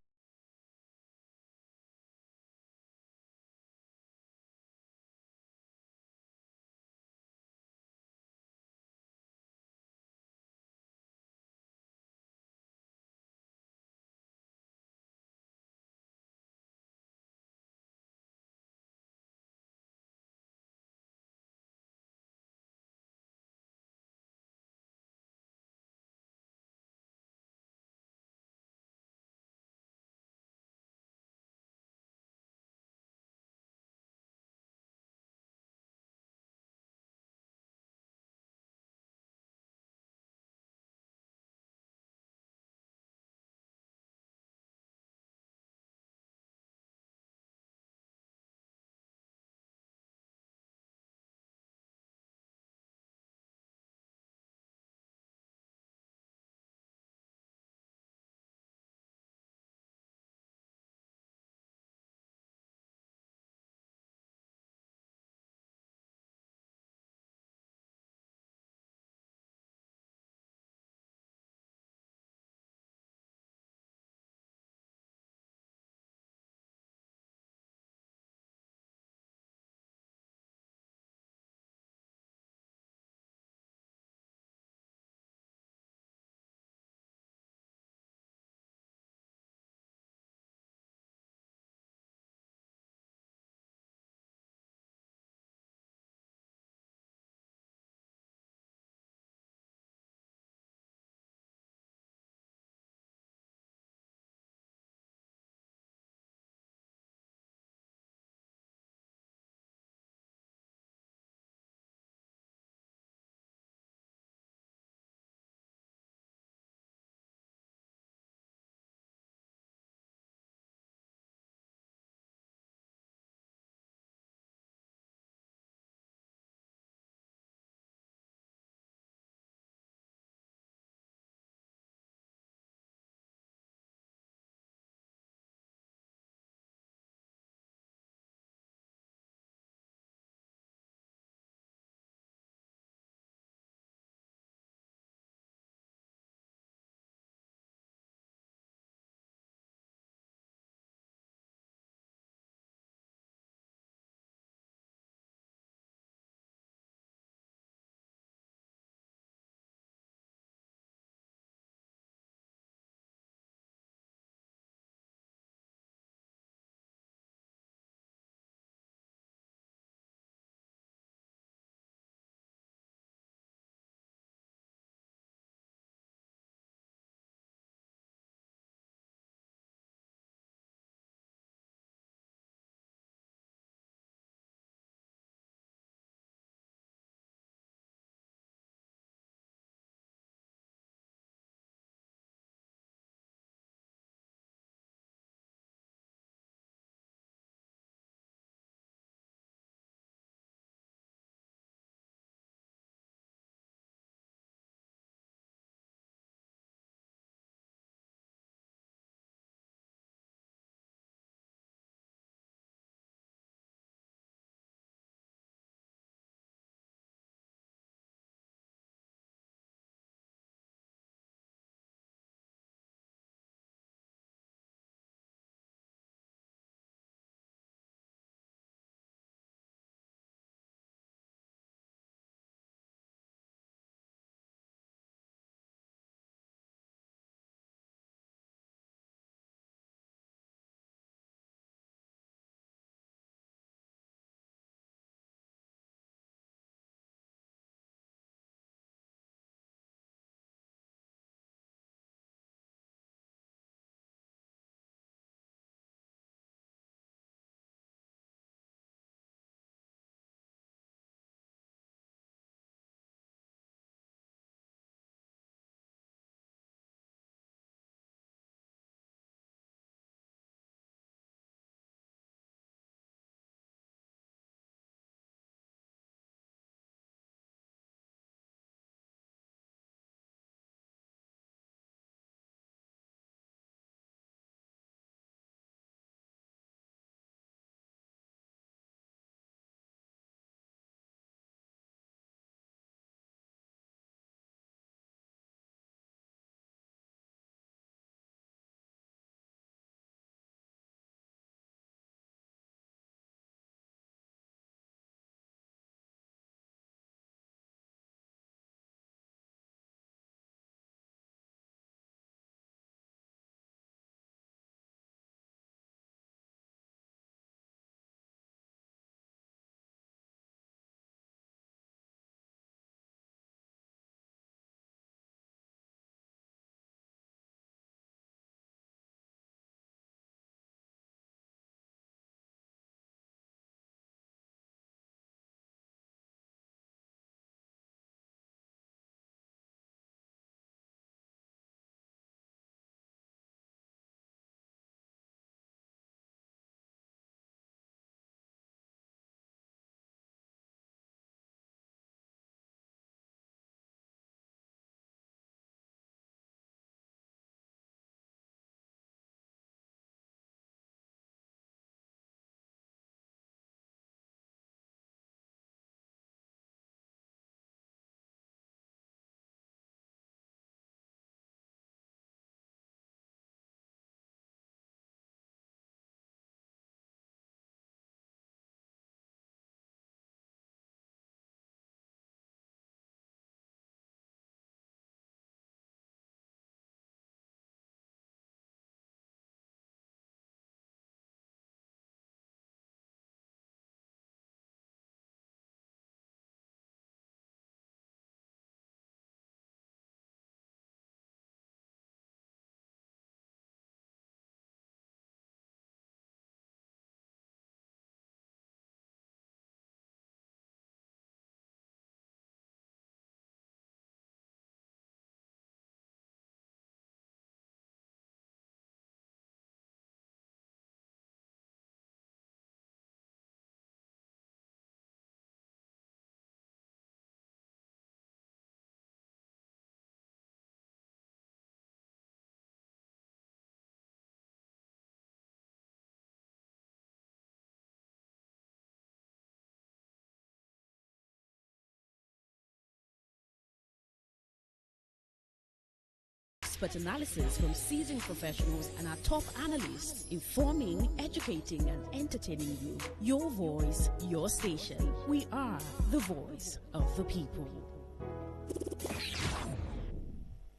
expert analysis from seasoned professionals and our top analysts, informing, educating, and entertaining you. Your voice, your station. We are the voice of the people.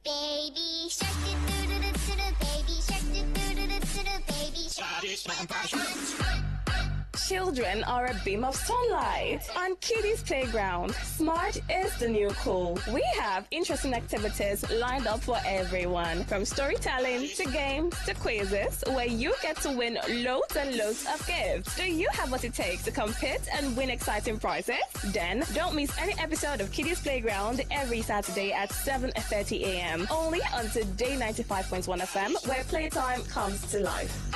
Baby shark, baby shark, baby shark. Children are a beam of sunlight. On Kiddies Playground, smart is the new cool. We have interesting activities lined up for everyone, from storytelling to games to quizzes, where you get to win loads and loads of gifts. Do you have what it takes to compete and win exciting prizes? Then don't miss any episode of Kiddies Playground every Saturday at 7:30 a.m. only on Today 95.1 FM, where playtime comes to life.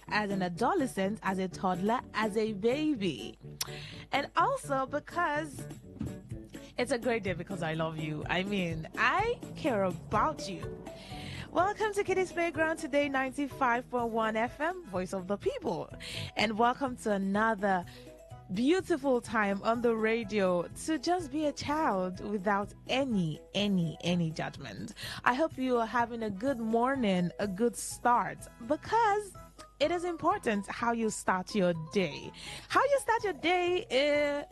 As an adolescent, as a toddler, as a baby. And also because it's a great day because I love you. I mean, I care about you. Welcome to Kiddies Playground Today 95.1 FM, Voice of the People. And welcome to another beautiful time on the radio to just be a child without any judgment. I hope you are having a good morning, a good start, because it is important how you start your day. How you start your day,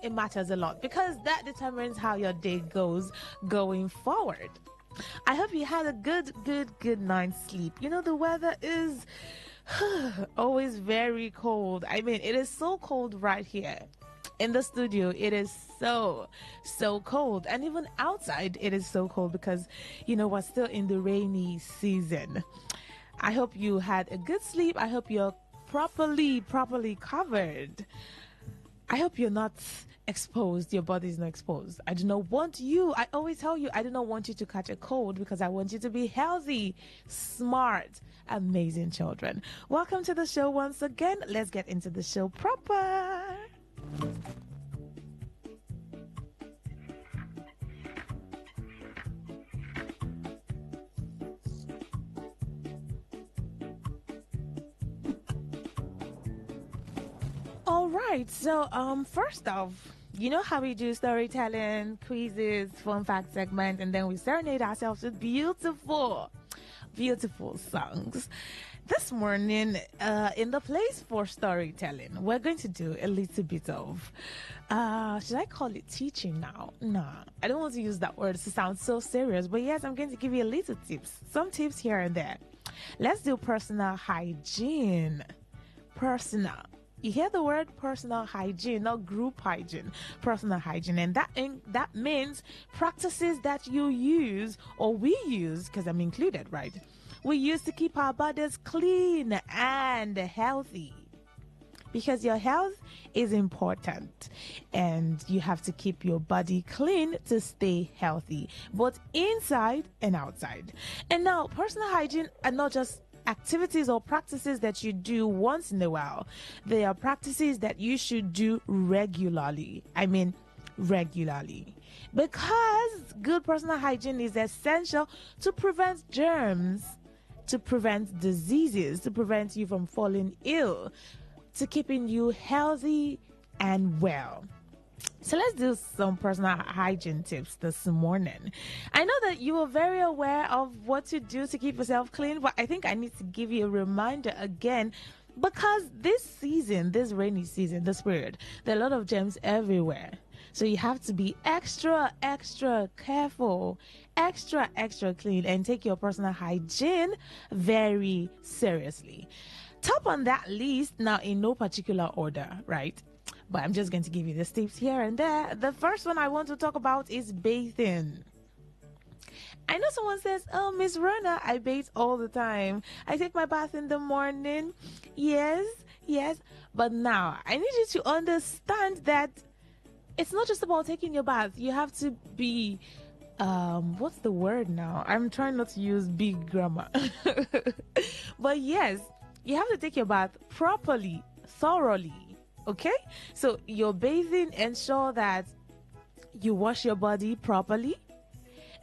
it matters a lot because that determines how your day goes going forward. I hope you had a good night's sleep. You know, the weather is always very cold. I mean, it is so cold right here in the studio. It is so cold, and even outside it is so cold because, you know, we're still in the rainy season. I hope you had a good sleep. I hope you're properly covered. I hope you're not exposed. Your body is not exposed. I do not want you. I always tell you, I do not want you to catch a cold because I want you to be healthy, smart, amazing children. Welcome to the show once again. Let's get into the show proper. right. So, first off, you know how we do storytelling, quizzes, fun fact segment, and then we serenade ourselves with beautiful, beautiful songs. This morning, in the place for storytelling, we're going to do a little bit of, should I call it teaching now? Nah, I don't want to use that word to sound so serious, but yes, I'm going to give you a little tips, some tips here and there. Let's do personal hygiene. Personal. You hear the word personal hygiene, not group hygiene. Personal hygiene, and that means practices that you use or we use, because I'm included, right? We use to keep our bodies clean and healthy. Because your health is important and you have to keep your body clean to stay healthy, both inside and outside. And now, personal hygiene are not just activities or practices that you do once in a while. They are practices that you should do regularly. I mean, regularly. Because good personal hygiene is essential to prevent germs, to prevent diseases, to prevent you from falling ill, to keeping you healthy and well. So let's do some personal hygiene tips this morning. I know that you are very aware of what to do to keep yourself clean, but I think I need to give you a reminder again, because this season, this rainy season, this period, there are a lot of germs everywhere. So you have to be extra careful, extra clean, and take your personal hygiene very seriously. Top on that list, now in no particular order, right? But I'm just going to give you the tips here and there. The first one I want to talk about is bathing. I know someone says, oh, Miss Rona, I bathe all the time. I take my bath in the morning. Yes. But now, I need you to understand that it's not just about taking your bath. You have to be, what's the word now? I'm trying not to use big grammar. But yes, you have to take your bath properly, thoroughly. Okay? So you're bathing, ensure that you wash your body properly.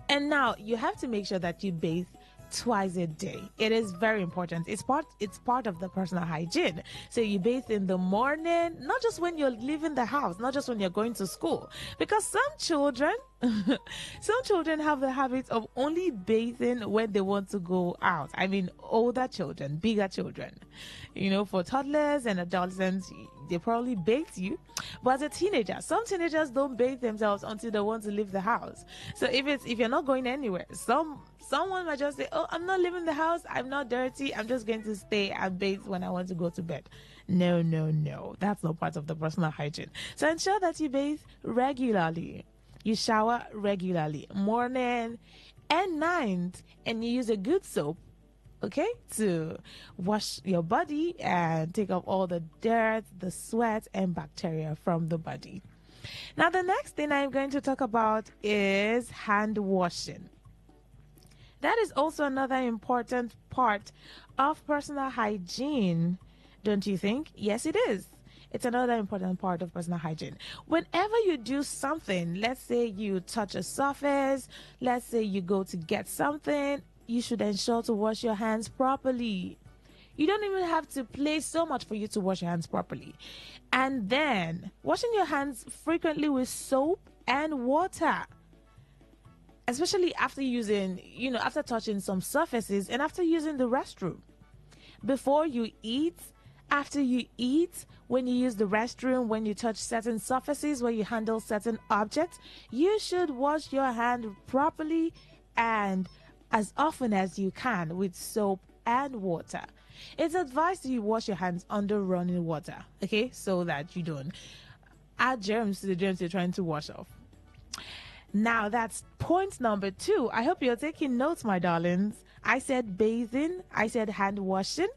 And now you have to make sure that you bathe twice a day. It is very important. It's part of the personal hygiene. So you bathe in the morning, not just when you're leaving the house, not just when you're going to school. Because some children have the habit of only bathing when they want to go out. I mean, older children, bigger children. You know, for toddlers and adolescents, they probably bathe you. But as a teenager, some teenagers don't bathe themselves until they want to leave the house. So if you're not going anywhere, someone might just say, oh, I'm not leaving the house, I'm not dirty, I'm just going to stay and bathe when I want to go to bed. No. That's not part of the personal hygiene. So ensure that you bathe regularly. You shower regularly, morning and night, and you use a good soap, okay, to wash your body and take off all the dirt, the sweat, and bacteria from the body. Now, the next thing I'm going to talk about is hand washing. That is also another important part of personal hygiene, don't you think? Yes, it is. It's another important part of personal hygiene. Whenever you do something, let's say you touch a surface, let's say you go to get something, you should ensure to wash your hands properly. You don't even have to play so much for you to wash your hands properly. And then washing your hands frequently with soap and water, especially after after touching some surfaces and after using the restroom. Before you eat, after you eat, when you use the restroom, when you touch certain surfaces, when you handle certain objects, you should wash your hand properly and as often as you can with soap and water. It's advised you wash your hands under running water, okay, so that you don't add germs to the germs you're trying to wash off. Now, that's point number 2. I hope you're taking notes, my darlings. I said bathing, I said hand washing.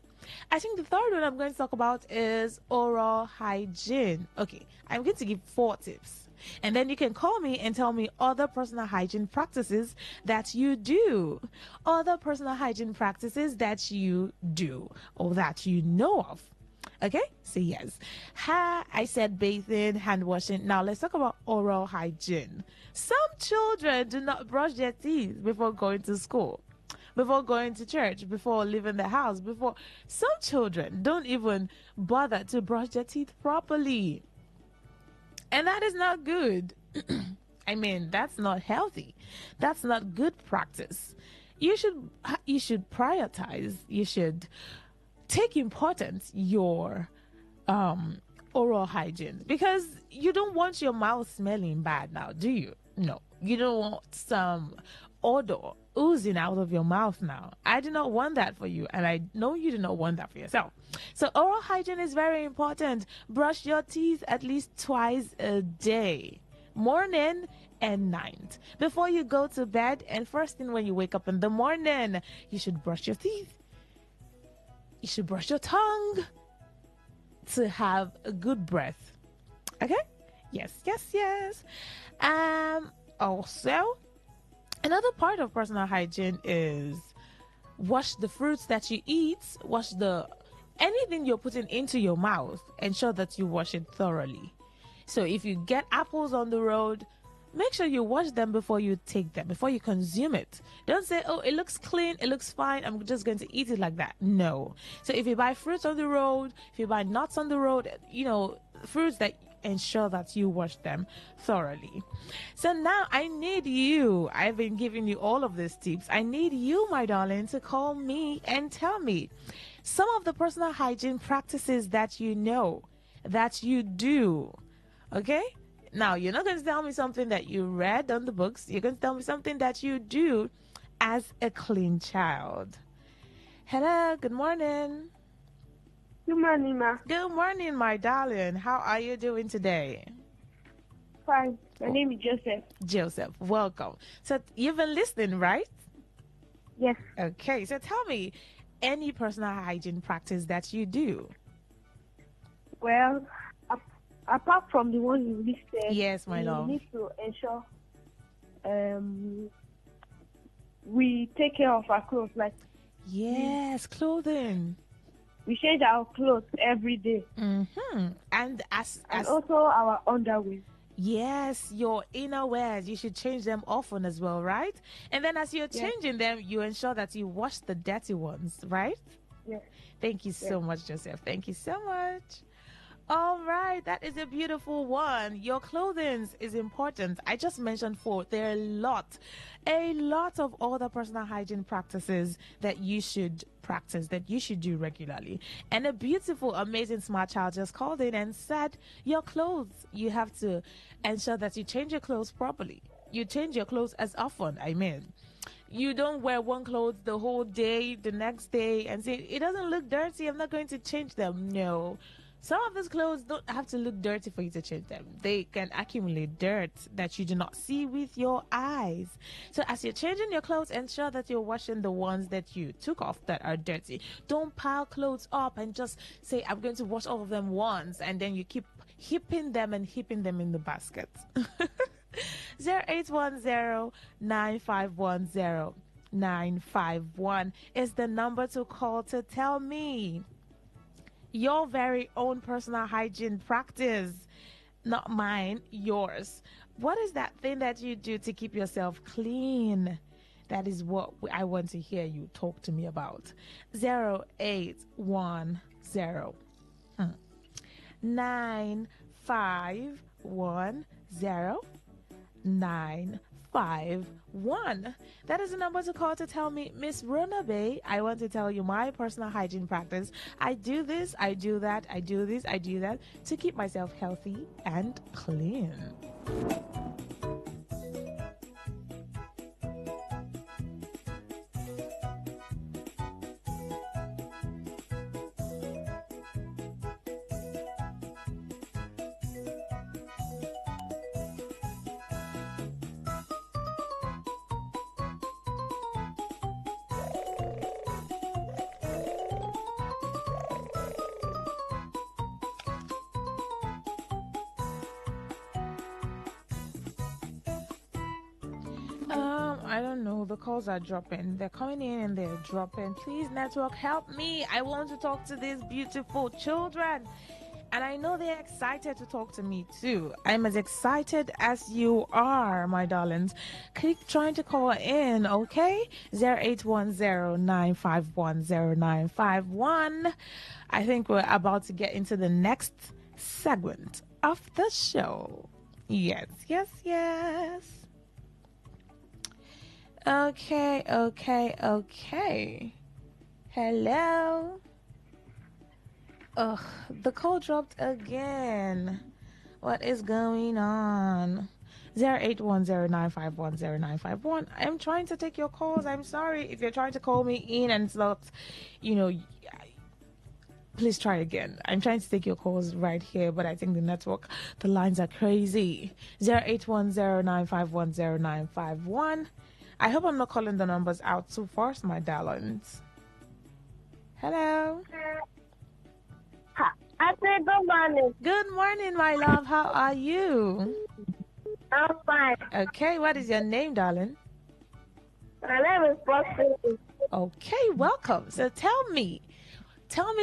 I think the third one I'm going to talk about is oral hygiene. Okay, I'm going to give 4 tips. And then you can call me and tell me other personal hygiene practices that you do. Other personal hygiene practices that you do or that you know of. Okay, so yes. I said bathing, hand washing. Now let's talk about oral hygiene. Some children do not brush their teeth before going to school. before going to church, before leaving the house, before. Some children don't even bother to brush their teeth properly. And that is not good. I mean, that's not healthy. That's not good practice. You should prioritize. You should take importance your oral hygiene, because you don't want your mouth smelling bad now, do you? No, you don't want some odor oozing out of your mouth now. I do not want that for you, and I know you do not want that for yourself. So oral hygiene is very important. Brush your teeth at least twice a day, morning and night, before you go to bed, and first thing when you wake up in the morning. You should brush your teeth. You should brush your tongue to have a good breath. Okay? Yes. Also, another part of personal hygiene is wash the fruits that you eat, anything you're putting into your mouth, ensure that you wash it thoroughly. So if you get apples on the road, make sure you wash them before you take them, before you consume it. Don't say, oh, it looks clean, it looks fine, I'm just going to eat it like that. No. So if you buy fruits on the road, if you buy nuts on the road, fruits that, ensure that you wash them thoroughly. So now I need you. I've been giving you all of these tips. I need you, my darling, to call me and tell me some of the personal hygiene practices that you know, that you do. Okay? Now, you're not going to tell me something that you read on the books. You're going to tell me something that you do as a clean child. Hello, good morning. Good morning, ma. Good morning, my darling. How are you doing today? Fine. My name is Joseph. Joseph, welcome. So you've been listening, right? Yes. Okay, so tell me any personal hygiene practice that you do. Well, apart from the one you listed, yes, my love, we need to ensure we take care of our clothes. Clothing. We change our clothes every day. Mm-hmm. And also our underwear. Yes, your inner wears, you should change them often as well, right? And then as you're changing them, you ensure that you wash the dirty ones, right? Yes. Thank you so much, Joseph. Thank you so much. All right, that is a beautiful one. Your clothing is important. I just mentioned 4. There are a lot of other personal hygiene practices that you should practice, that you should do regularly. And a beautiful, amazing smart child just called in and said, your clothes, you have to ensure that you change your clothes properly. You change your clothes as often, You don't wear one clothes the whole day, the next day, and say, it doesn't look dirty, I'm not going to change them. No. Some of these clothes don't have to look dirty for you to change them. They can accumulate dirt that you do not see with your eyes. So as you're changing your clothes, ensure that you're washing the ones that you took off that are dirty. Don't pile clothes up and just say, I'm going to wash all of them once, and then you keep heaping them in the basket. 0810-951-0951 is the number to call to tell me your very own personal hygiene practice. Not mine, yours. What is that thing that you do to keep yourself clean? That is what I want to hear you talk to me about. 0810 9510 951. That is the number to call to tell me, Miss Rona Bay, I want to tell you my personal hygiene practice. I do this, I do that, I do this, I do that to keep myself healthy and clean. I don't know. The calls are dropping. They're coming in and they're dropping. Please, network, help me. I want to talk to these beautiful children. And I know they're excited to talk to me too. I'm as excited as you are, my darlings. Keep trying to call in, okay? 0810-951-0951. I think we're about to get into the next segment of the show. Yes, yes, yes. Okay. Hello. Ugh, the call dropped again. What is going on? 0810-951-0951. I'm trying to take your calls. I'm sorry if you're trying to call me in and it's not, please try again. I'm trying to take your calls right here, but I think the lines are crazy. 0810-951-0951. I hope I'm not calling the numbers out too fast, my darlings. Hello. I said good morning. Good morning, my love. How are you? I'm fine. Okay, what is your name, darling? My name is Foxy. Okay, welcome. So tell me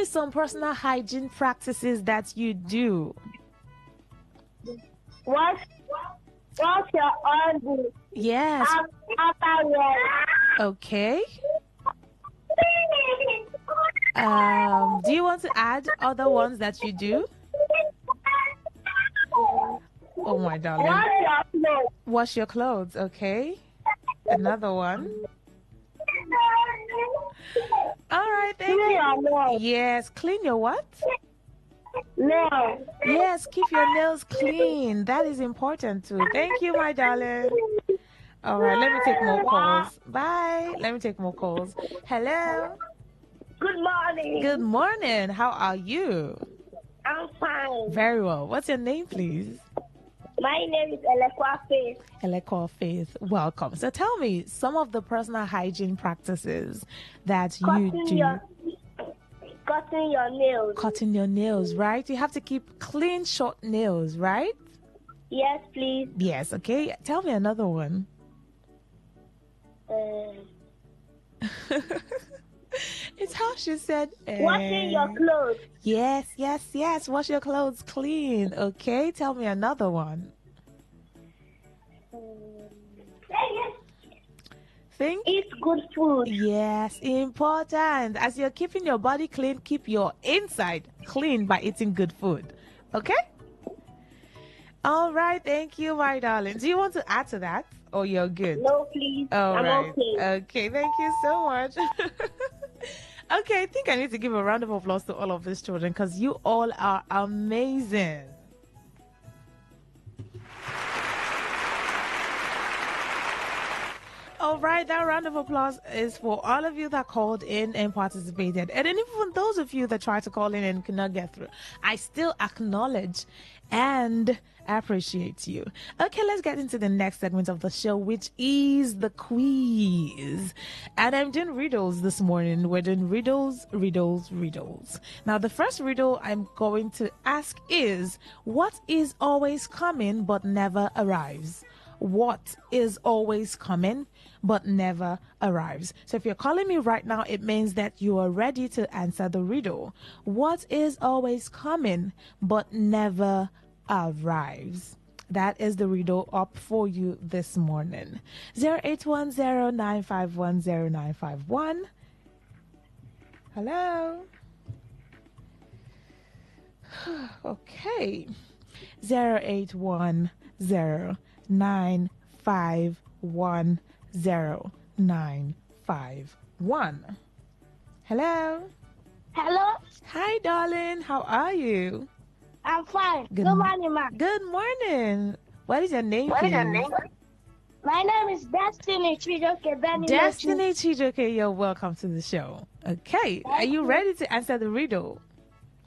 some personal hygiene practices that you do. Wash your hands. Yes. After wearing. Okay. Do you want to add other ones that you do? Oh, my darling. Wash your clothes. Okay. Another one. All right, thank you. Yes, clean your what? Nails. Yes, keep your nails clean. That is important too. Thank you, my darling. All right, let me take more calls. Bye. Let me take more calls. Hello. Good morning. Good morning. How are you? I'm fine. Very well. What's your name, please? My name is Elekwa Faith. Elekwa Faith. Welcome. So tell me some of the personal hygiene practices that you do. Cutting your nails. Cutting your nails, right? You have to keep clean, short nails, right? Yes, please. Yes, okay. Tell me another one. It's how she said. Washing your clothes. Yes. Wash your clothes clean. Okay, tell me another one. Eat good food. Yes, important. As you're keeping your body clean, keep your inside clean by eating good food. Okay? All right, thank you, my darling. Do you want to add to that? Or you're good? No, please. All I'm right. okay. Okay, thank you so much. Okay, I think I need to give a round of applause to all of these children because you all are amazing. All right, that round of applause is for all of you that called in and participated. And then even those of you that tried to call in and could not get through, I still acknowledge and appreciate you. Okay, let's get into the next segment of the show, which is the quiz. And I'm doing riddles this morning. We're doing riddles. Now, the first riddle I'm going to ask is, what is always coming but never arrives? What is always coming but never arrives? So if you're calling me right now, it means that you are ready to answer the riddle. What is always coming but never arrives? That is the riddle up for you this morning. 0810-951-0951. Hello. Okay. 0810-951-0951. Hello. Hello. Hi, darling. How are you? I'm fine. Good morning, ma. Good morning. What is your name, please? My name is Destiny Chijoke Benny. Destiny Chijoke, you're welcome to the show. Okay. Are you ready to answer the riddle?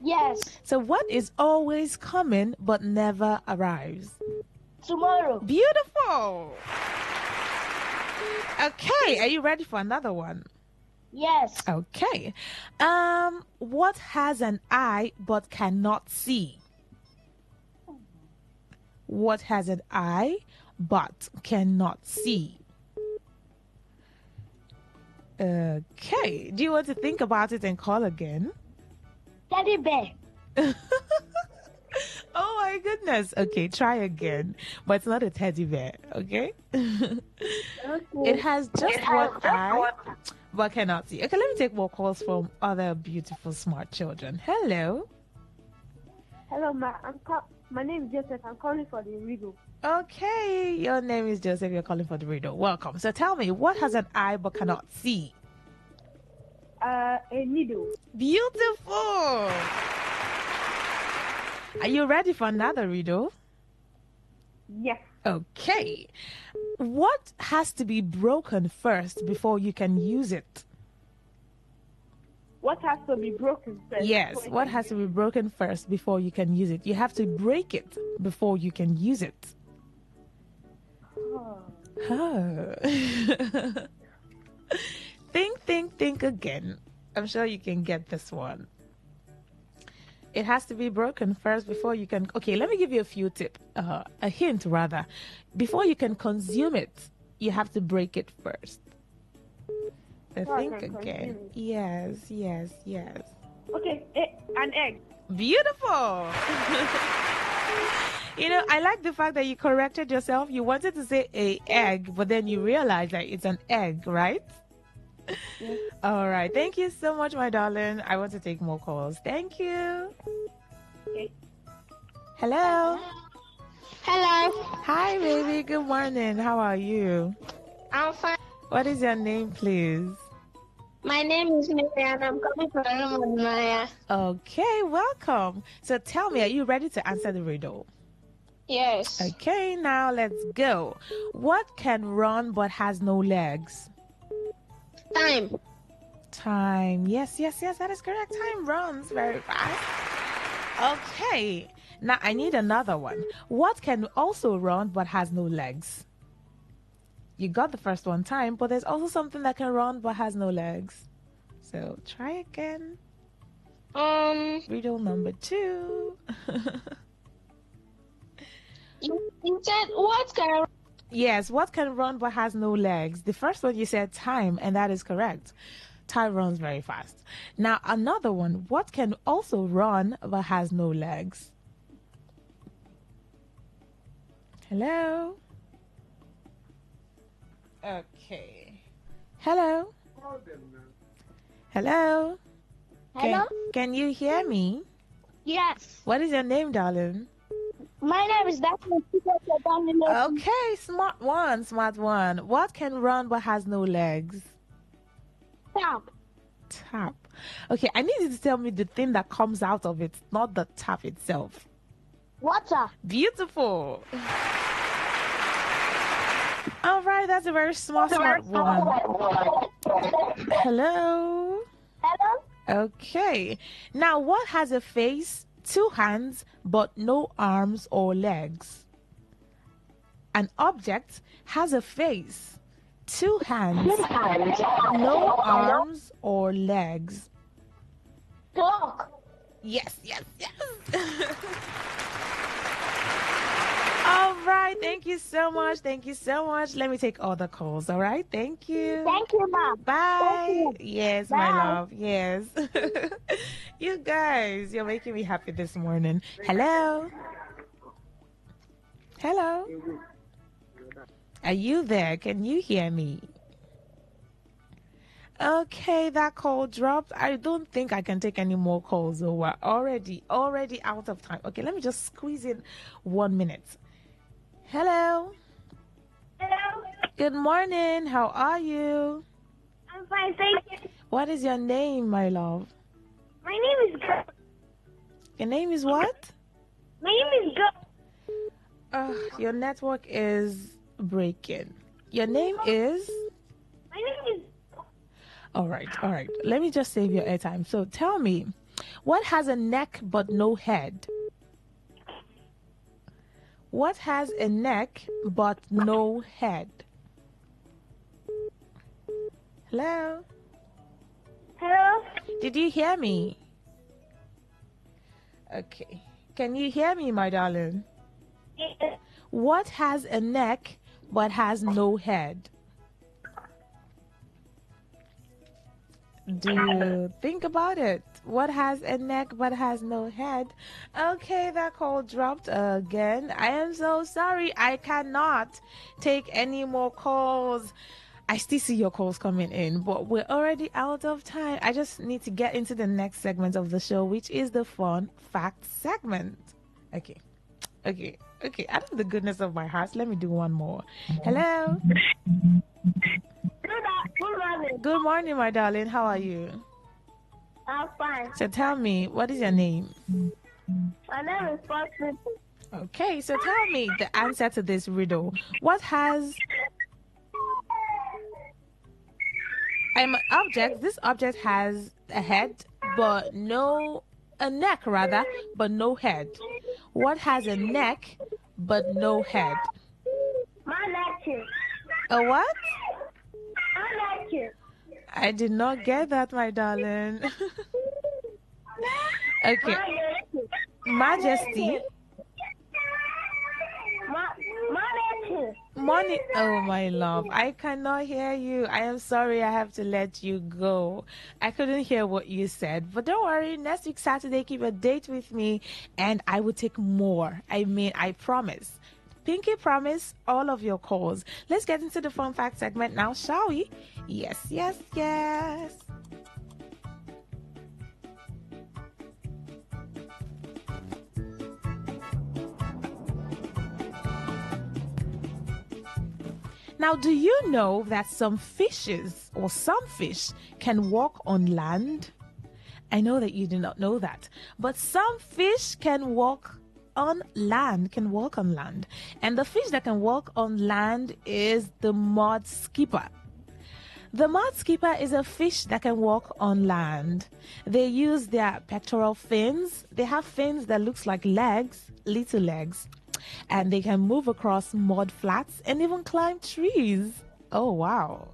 Yes. So what is always coming but never arrives? Tomorrow. Beautiful. Okay. Are you ready for another one? Yes. Okay. What has an eye but cannot see? What has an eye but cannot see? Okay. Do you want to think about it and call again? Teddy bear. Oh my goodness. Okay, try again. But it's not a teddy bear, okay? It has just one eye, but cannot see. Okay, let me take more calls from other beautiful, smart children. Hello. Hello, my name is Joseph. I'm calling for the riddle. Okay, your name is Joseph. You're calling for the riddle. Welcome. So tell me, what has an eye but cannot see? A needle. Beautiful. Are you ready for another riddle? Yes. Okay. What has to be broken first before you can use it? What has to be broken first? Yes, what has to be broken first before you can use it? You have to break it before you can use it. Oh. Think again. I'm sure you can get this one. It has to be broken first before you can... Okay, let me give you a hint rather. Before you can consume it, you have to break it first. So think again. Yes. Okay, an egg. Beautiful. I like the fact that you corrected yourself. You wanted to say a egg, but then you realized that it's an egg, right? Yes. All right. Thank you so much, my darling. I want to take more calls. Thank you. Okay. Hello. Hello. Hi, baby. Good morning. How are you? I'm fine. What is your name, please? My name is Maya and I'm coming from Maya. Okay, welcome. So tell me, are you ready to answer the riddle? Yes. Okay, now let's go. What can run but has no legs? Time. Time. Yes, that is correct. Time runs very fast. Okay, now I need another one. What can also run but has no legs? You got the first one, time, but there's also something that can run but has no legs. So try again. Riddle number 2. You said what can... Yes, what can run but has no legs? The first one you said time, and that is correct. Time runs very fast. Now another one. What can also run but has no legs? Hello? Okay. Hello? Hello? Hello? Can you hear me? Yes. What is your name, darling? My name is Daphne. Okay, smart one. What can run but has no legs? Tap. Okay, I need you to tell me the thing that comes out of it, not the tap itself. Water. Beautiful. All right, that's a very smart one. Hello? Hello? Okay. Now, what has a face, 2 hands, but no arms or legs? An object has a face, 2 hands, no arms or legs. Clock. Yes. All right. Thank you so much. Let me take all the calls. All right. Thank you. Thank you, Mom. Bye. Yes, Bye. my love. Yes. You guys, you're making me happy this morning. Hello. Are you there? Can you hear me? Okay, that call dropped. I don't think I can take any more calls. So we're already out of time. Okay, let me just squeeze in 1 minute. Hello. Hello. Good morning. How are you? I'm fine, thank you. What is your name, my love? My name is Girl. Your name is what? My name is Girl. Your network is breaking. Your name is? My name is... All right. Let me just save your airtime. So tell me, what has a neck but no head? What has a neck but no head? Hello? Hello? Did you hear me? Okay. Can you hear me, my darling? Yes. What has a neck but has no head? do? Think about it. What has a neck but has no head? Okay, that call dropped again. I am so sorry. I cannot take any more calls. I still see your calls coming in, but we're already out of time. I just need to get into the next segment of the show, which is the fun fact segment. Okay. Out of the goodness of my heart, let me do one more. Hello. Good morning. Good morning, my darling. How are you? I'm fine. So tell me, what is your name? My name is Patrick. Okay, so tell me the answer to this riddle. What has object? This object has a head, but no, a neck rather, but no head. What has a neck, but no head? My lecture. A what? My lecture. I did not get that, my darling. Okay. Majesty. Money. Oh, my love. I cannot hear you. I am sorry. I have to let you go. I couldn't hear what you said. But don't worry. Next week, Saturday, keep a date with me and I will take more. I promise. Pinky promise all of your calls. Let's get into the fun fact segment now, shall we? Yes. Now, do you know that some fishes or some fish can walk on land? I know that you do not know that, but some fish can walk on land, And the fish that can walk on land is the mud skipper. The mud skipper is a fish that can walk on land. They use their pectoral fins. They have fins that looks like legs, little legs, and they can move across mud flats and even climb trees. Oh, wow.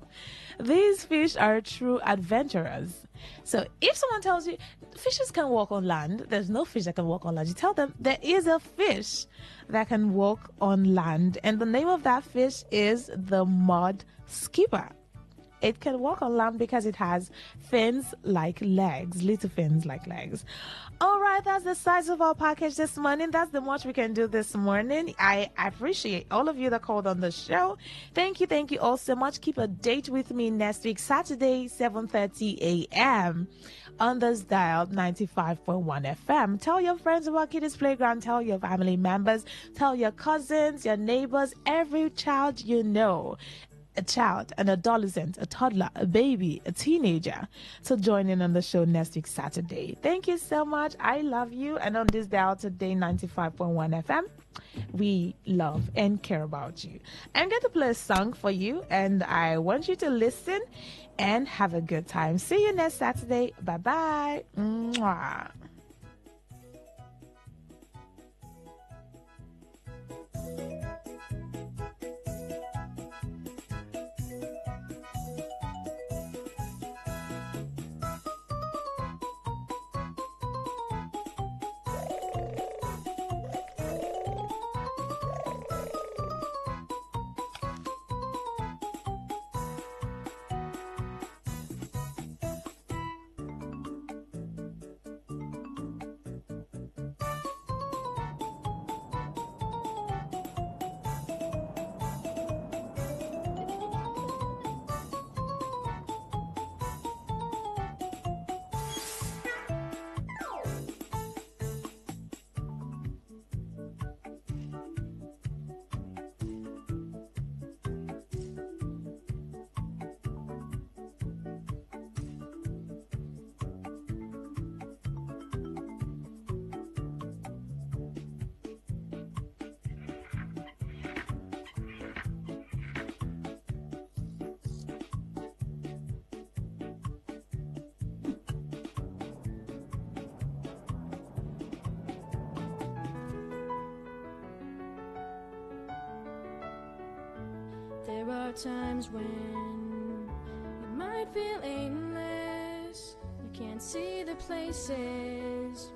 These fish are true adventurers. So if someone tells you fishes can walk on land, there's no fish that can walk on land. You tell them there is a fish that can walk on land, and the name of that fish is the mud skipper. It can walk on land because it has fins like legs, little fins like legs. All right, that's the size of our package this morning. That's the much we can do this morning. I appreciate all of you that called on the show. Thank you all so much. Keep a date with me next week, Saturday, 7:30 a.m. on this dial, 95.1 FM. Tell your friends about Kiddies Playground. Tell your family members. Tell your cousins, your neighbors, every child you know. A child, an adolescent, a toddler, a baby, a teenager to join in on the show next week, Saturday. Thank you so much. I love you. And on this dial today, 95.1 FM, we love and care about you. I'm going to play a song for you, and I want you to listen and have a good time. See you next Saturday. Bye-bye. Mwah. There are times when you might feel aimless, you can't see the places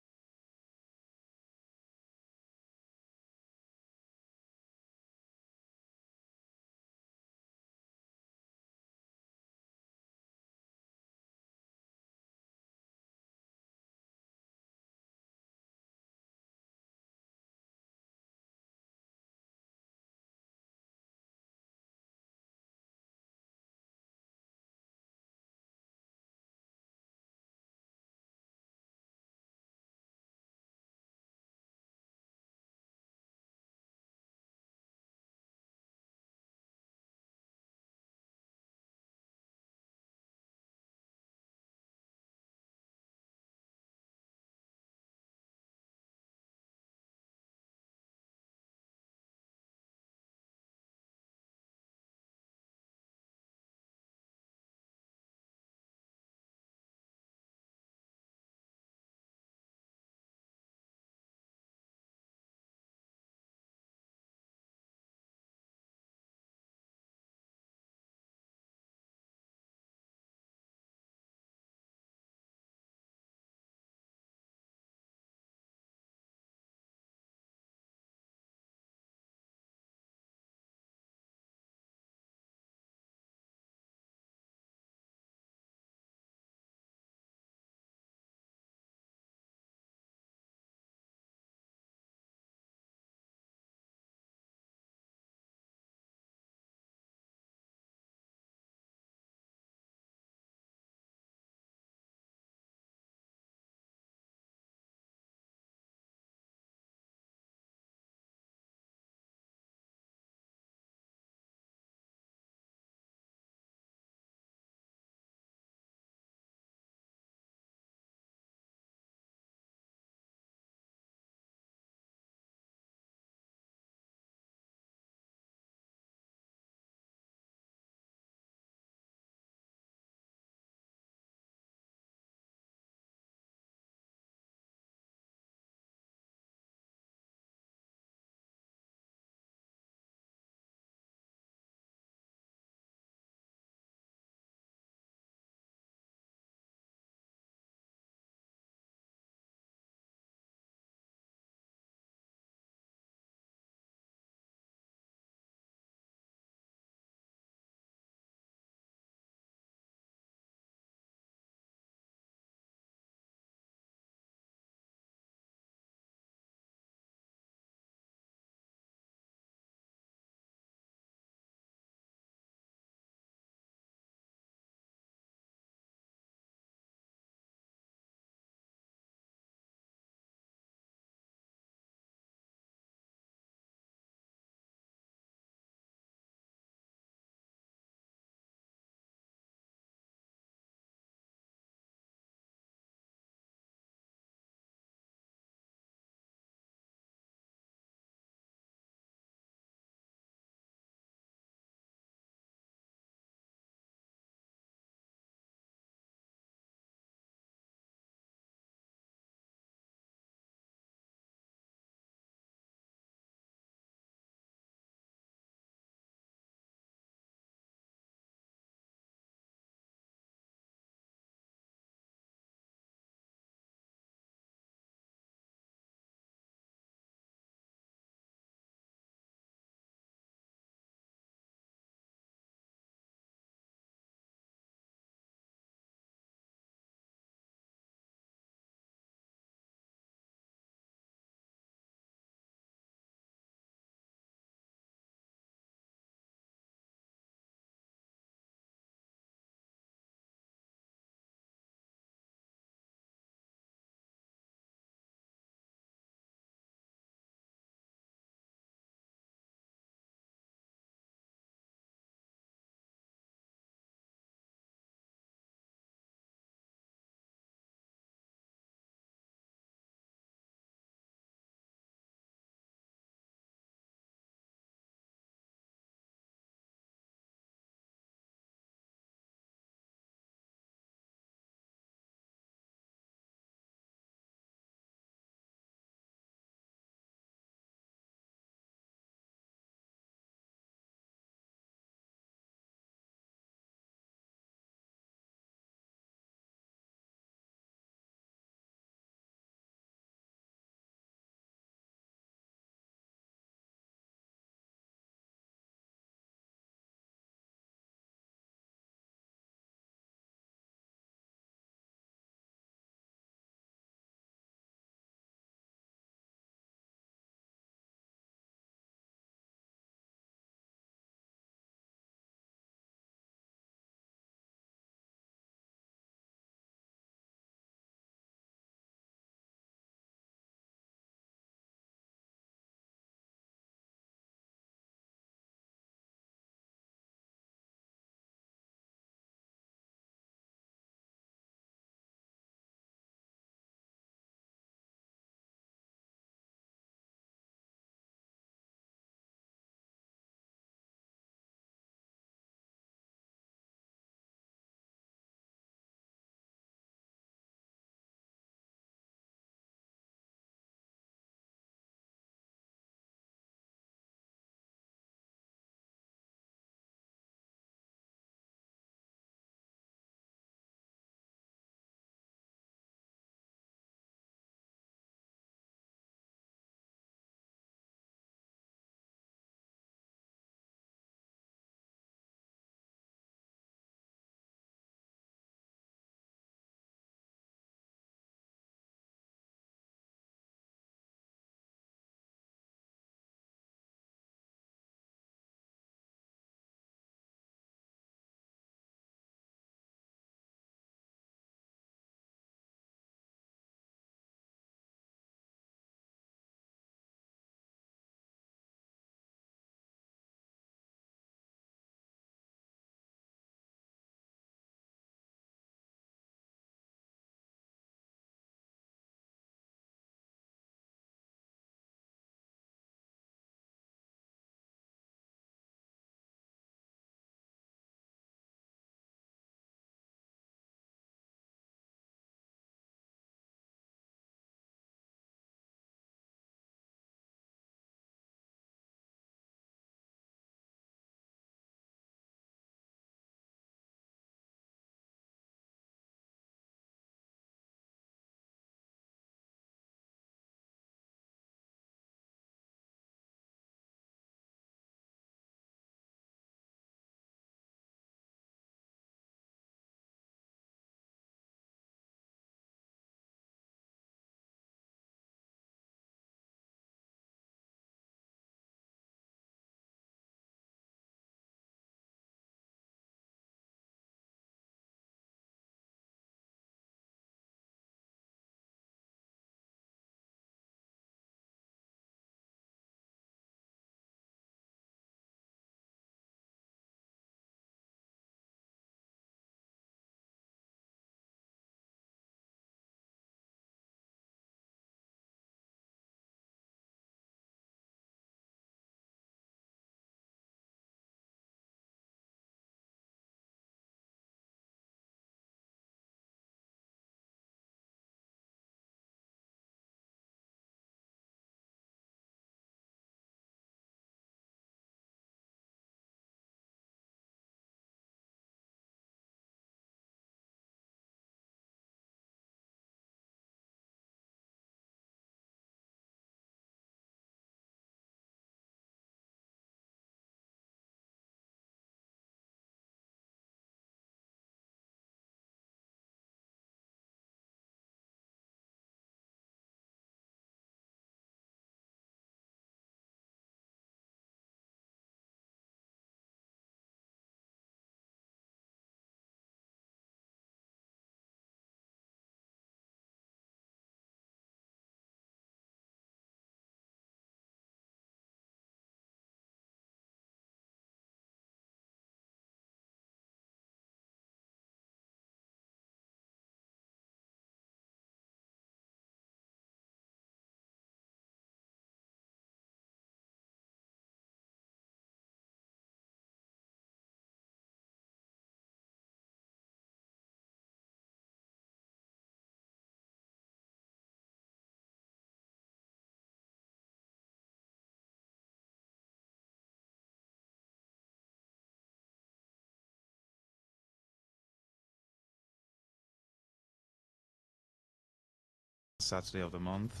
Saturday of the month,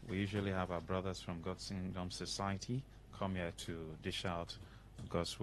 we usually have our brothers from God's Kingdom Society come here to dish out God's